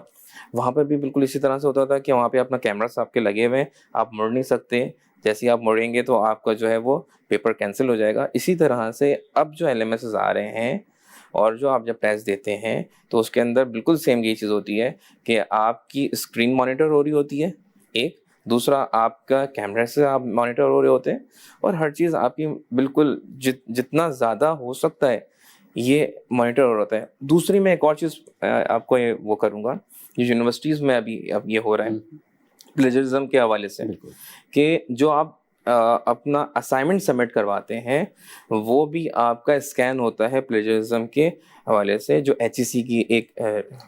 وہاں پہ بھی بالکل اسی طرح سے ہوتا تھا کہ وہاں پہ اپنا کیمراز آپ کے لگے ہوئے ہیں, آپ مڑ نہیں سکتے, جیسے آپ مڑیں گے تو آپ کا جو ہے وہ پیپر کینسل ہو جائے گا. اسی طرح سے اب جو LMSs آ رہے ہیں اور جو آپ جب ٹیسٹ دیتے ہیں تو اس کے اندر بالکل سیم یہی چیز ہوتی ہے کہ آپ کی اسکرین مانیٹر ہو رہی ہوتی ہے ایک, دوسرا آپ کا کیمرے سے آپ مانیٹر ہو رہے ہوتے ہیں, اور ہر چیز آپ کی بالکل جتنا زیادہ ہو سکتا ہے یہ مانیٹر ہو رہا ہوتا ہے. دوسری میں ایک اور چیز آپ کو وہ کروں گا, یونیورسٹیز میں اب یہ ہو رہا ہے پلیجرزم کے حوالے سے, کہ جو آپ اپنا اسائنمنٹ سبمٹ کرواتے ہیں وہ بھی آپ کا اسکین ہوتا ہے پلیجرزم کے حوالے سے, جو HEC کی ایک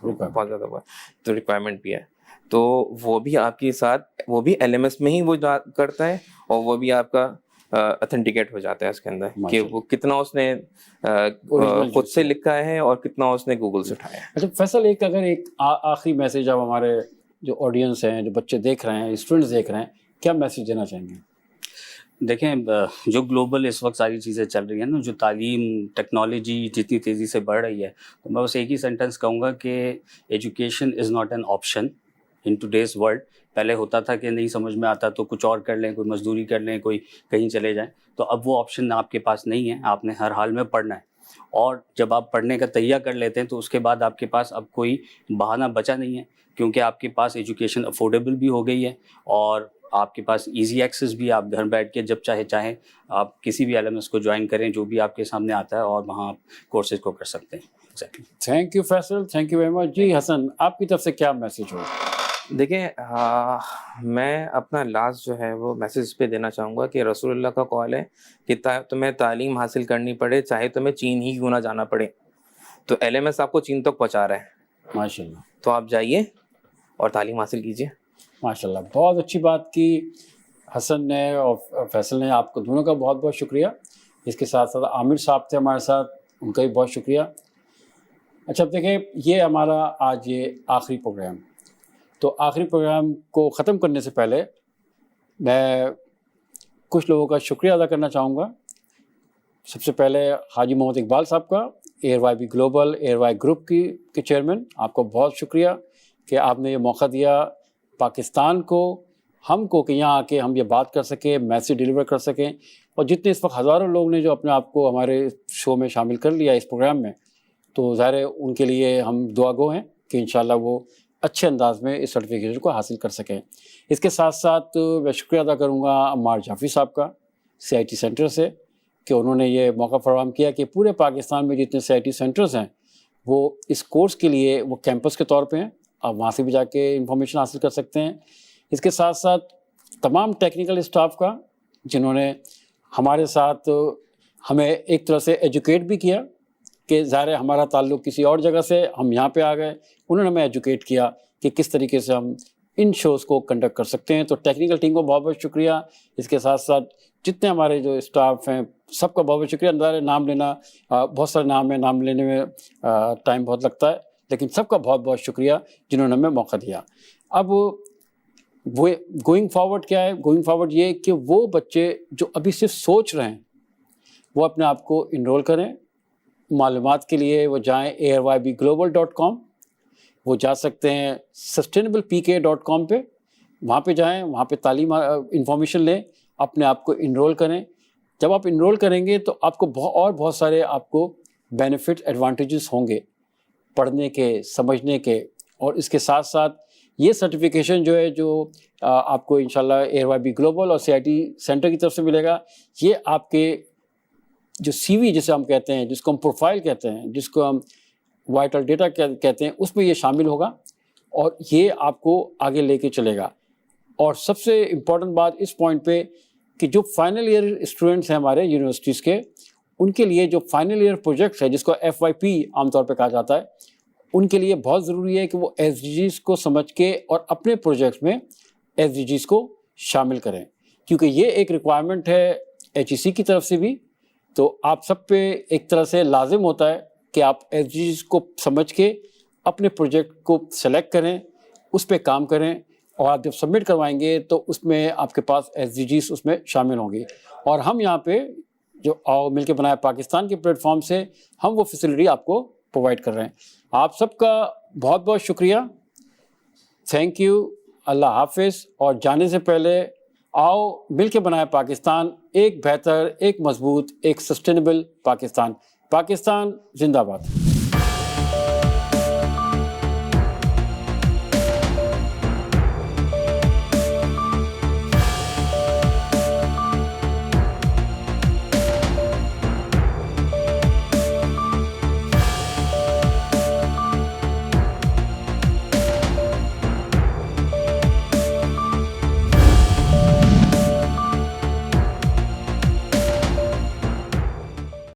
بہت زیادہ تو ریکوائرمنٹ بھی ہے. تو وہ بھی آپ کے ساتھ, وہ بھی LMS میں ہی وہ کرتا ہے, اور وہ بھی آپ کا اتھینٹیکیٹ ہو جاتا ہے اس کے اندر کہ وہ کتنا اس نے خود سے لکھا ہے اور کتنا اس نے گوگل سے اٹھایا ہے. اچھا فیصل, ایک آخری میسج آپ ہمارے جو آڈینس ہیں, جو بچے دیکھ رہے ہیں, اسٹوڈنٹس دیکھ رہے ہیں, کیا میسج دینا چاہیں گے؟ دیکھیں جو گلوبل اس وقت ساری چیزیں چل رہی ہیں نا, جو تعلیم ٹیکنالوجی جتنی تیزی سے بڑھ رہی ہے, تو میں بس ایک ہی سینٹینس کہوں گا کہ education is not an option in today's world. پہلے ہوتا تھا کہ نہیں سمجھ میں آتا تو کچھ اور کر لیں, کوئی مزدوری کر لیں, کوئی کہیں چلے جائیں. تو اب وہ آپشن آپ کے پاس نہیں ہے, آپ نے ہر حال میں پڑھنا ہے. اور جب آپ پڑھنے کا تہیہ کر لیتے ہیں تو اس کے بعد آپ کے پاس اب کوئی بہانہ بچا نہیں ہے, کیونکہ آپ کے پاس ایجوکیشن افورڈیبل بھی ہو گئی ہے اور آپ کے پاس ایزی ایکسیس بھی. آپ گھر بیٹھ کے جب چاہیں آپ کسی بھی LMS کو جوائن کریں جو بھی آپ کے سامنے آتا ہے, اور وہاں آپ کورسز کو کر سکتے ہیں. Exactly. Thank you Faisal, thank you very much. جی حسن, آپ کی طرف سے کیا میسج ہو؟ دیکھیں میں اپنا لاسٹ جو ہے وہ میسج پہ دینا چاہوں گا کہ رسول اللہ کا قول ہے کہ تمہیں تعلیم حاصل کرنی پڑے چاہے تمہیں چین ہی کیوں نہ جانا پڑے. تو LMS آپ کو چین تک پہنچا رہا ہے, ماشاء اللہ. تو آپ جائیے اور تعلیم حاصل کیجیے. ماشاء اللہ, بہت اچھی بات کی حسن نے اور فیصل نے. آپ کو دونوں کا بہت بہت شکریہ. اس کے ساتھ ساتھ عامر صاحب تھے ہمارے ساتھ, ان کا بھی بہت شکریہ. اچھا اب دیکھیں, یہ ہمارا آج یہ آخری پروگرام. تو آخری پروگرام کو ختم کرنے سے پہلے میں کچھ لوگوں کا شکریہ ادا کرنا چاہوں گا. سب سے پہلے حاجی محمد اقبال صاحب کا, R Y B global R Y group کے چیئرمین. آپ کو بہت شکریہ کہ آپ نے یہ موقع دیا پاکستان کو, ہم کو, کہ یہاں آ کے ہم یہ بات کر سکیں, میسیج ڈیلیور کر سکیں. اور جتنے اس وقت ہزاروں لوگ نے جو اپنے آپ کو ہمارے شو میں شامل کر لیا اس پروگرام میں, تو ظاہر ہے ان کے لیے ہم دعا گو ہیں کہ انشاءاللہ وہ اچھے انداز میں اس سرٹیفکیشن کو حاصل کر سکیں. اس کے ساتھ ساتھ میں شکریہ ادا کروں گا عمار جعفری صاحب کا CIT سینٹر سے, کہ انہوں نے یہ موقع فراہم کیا کہ پورے پاکستان میں جتنے CIT سینٹرز ہیں وہ اس کورس کے لیے وہ کیمپس کے طور پہ ہیں. آپ وہاں سے بھی جا کے انفارمیشن حاصل کر سکتے ہیں. اس کے ساتھ ساتھ تمام ٹیکنیکل اسٹاف کا جنہوں نے ہمارے ساتھ ہمیں ایک طرح سے ایجوکیٹ بھی کیا, کہ ظاہر ہے ہمارا تعلق کسی اور جگہ سے, ہم یہاں پہ آ گئے, انہوں نے ہمیں ایجوکیٹ کیا کہ کس طریقے سے ہم ان شوز کو کنڈکٹ کر سکتے ہیں. تو ٹیکنیکل ٹیم کو بہت بہت شکریہ. اس کے ساتھ ساتھ جتنے ہمارے جو اسٹاف ہیں سب کا بہت بہت شکریہ. ظاہر نام لینا بہت سارے نام ہیں, نام لینے میں ٹائم بہت لگتا ہے, لیکن سب کا بہت بہت شکریہ جنہوں نے ہمیں موقع دیا. اب وہ گوئنگ فارورڈ کیا ہے؟ گوئنگ فارورڈ یہ کہ وہ بچے جو ابھی صرف سوچ رہے ہیں وہ اپنے آپ کو انرول کریں. معلومات کے لیے وہ جائیں airybglobal.com, وہ جا سکتے ہیں sustainablepk.com پہ, وہاں پہ جائیں, وہاں پہ تعلیم انفارمیشن لیں, اپنے آپ کو انرول کریں. جب آپ انرول کریں گے تو آپ کو بہت سارے آپ کو بینیفٹ ایڈوانٹیجز ہوں گے پڑھنے کے, سمجھنے کے. اور اس کے ساتھ ساتھ یہ سرٹیفکیشن جو ہے جو آپ کو انشاءاللہ AirYB گلوبل اور CIT سینٹر کی طرف سے ملے گا, یہ آپ کے جو CV جسے ہم کہتے ہیں, جس کو ہم پروفائل کہتے ہیں, جس کو ہم وائٹل ڈیٹا کہتے ہیں, اس میں یہ شامل ہوگا اور یہ آپ کو آگے لے کے چلے گا. اور سب سے امپورٹنٹ بات اس پوائنٹ پہ کہ جو فائنل ایئر اسٹوڈنٹس ہیں ہمارے یونیورسٹیز کے, ان کے لیے جو فائنل ایئر پروجیکٹس ہے جس کو FYP عام طور پہ کہا جاتا ہے, ان کے لیے بہت ضروری ہے کہ وہ SDGs کو سمجھ کے اور اپنے پروجیکٹس میں SDGs کو شامل کریں, کیونکہ یہ ایک ریکوائرمنٹ ہے HEC کی طرف سے بھی. تو آپ سب پہ ایک طرح سے لازم ہوتا ہے کہ آپ SDGs کو سمجھ کے اپنے پروجیکٹ کو سلیکٹ کریں, اس پہ کام کریں, اور آپ جب سبمٹ کروائیں گے تو اس میں آپ کے پاس SDGs اس میں شامل ہوں گی. اور ہم یہاں پہ جو آؤ مل کے بنایا پاکستان کے پلیٹ فارم سے ہم وہ فیسلٹی آپ کو پرووائڈ کر رہے ہیں. آپ سب کا بہت بہت شکریہ. Thank you. اللہ حافظ. اور جانے سے پہلے آؤ مل کے بنائے پاکستان, ایک بہتر, ایک مضبوط, ایک سسٹینیبل پاکستان. پاکستان زندہ باد.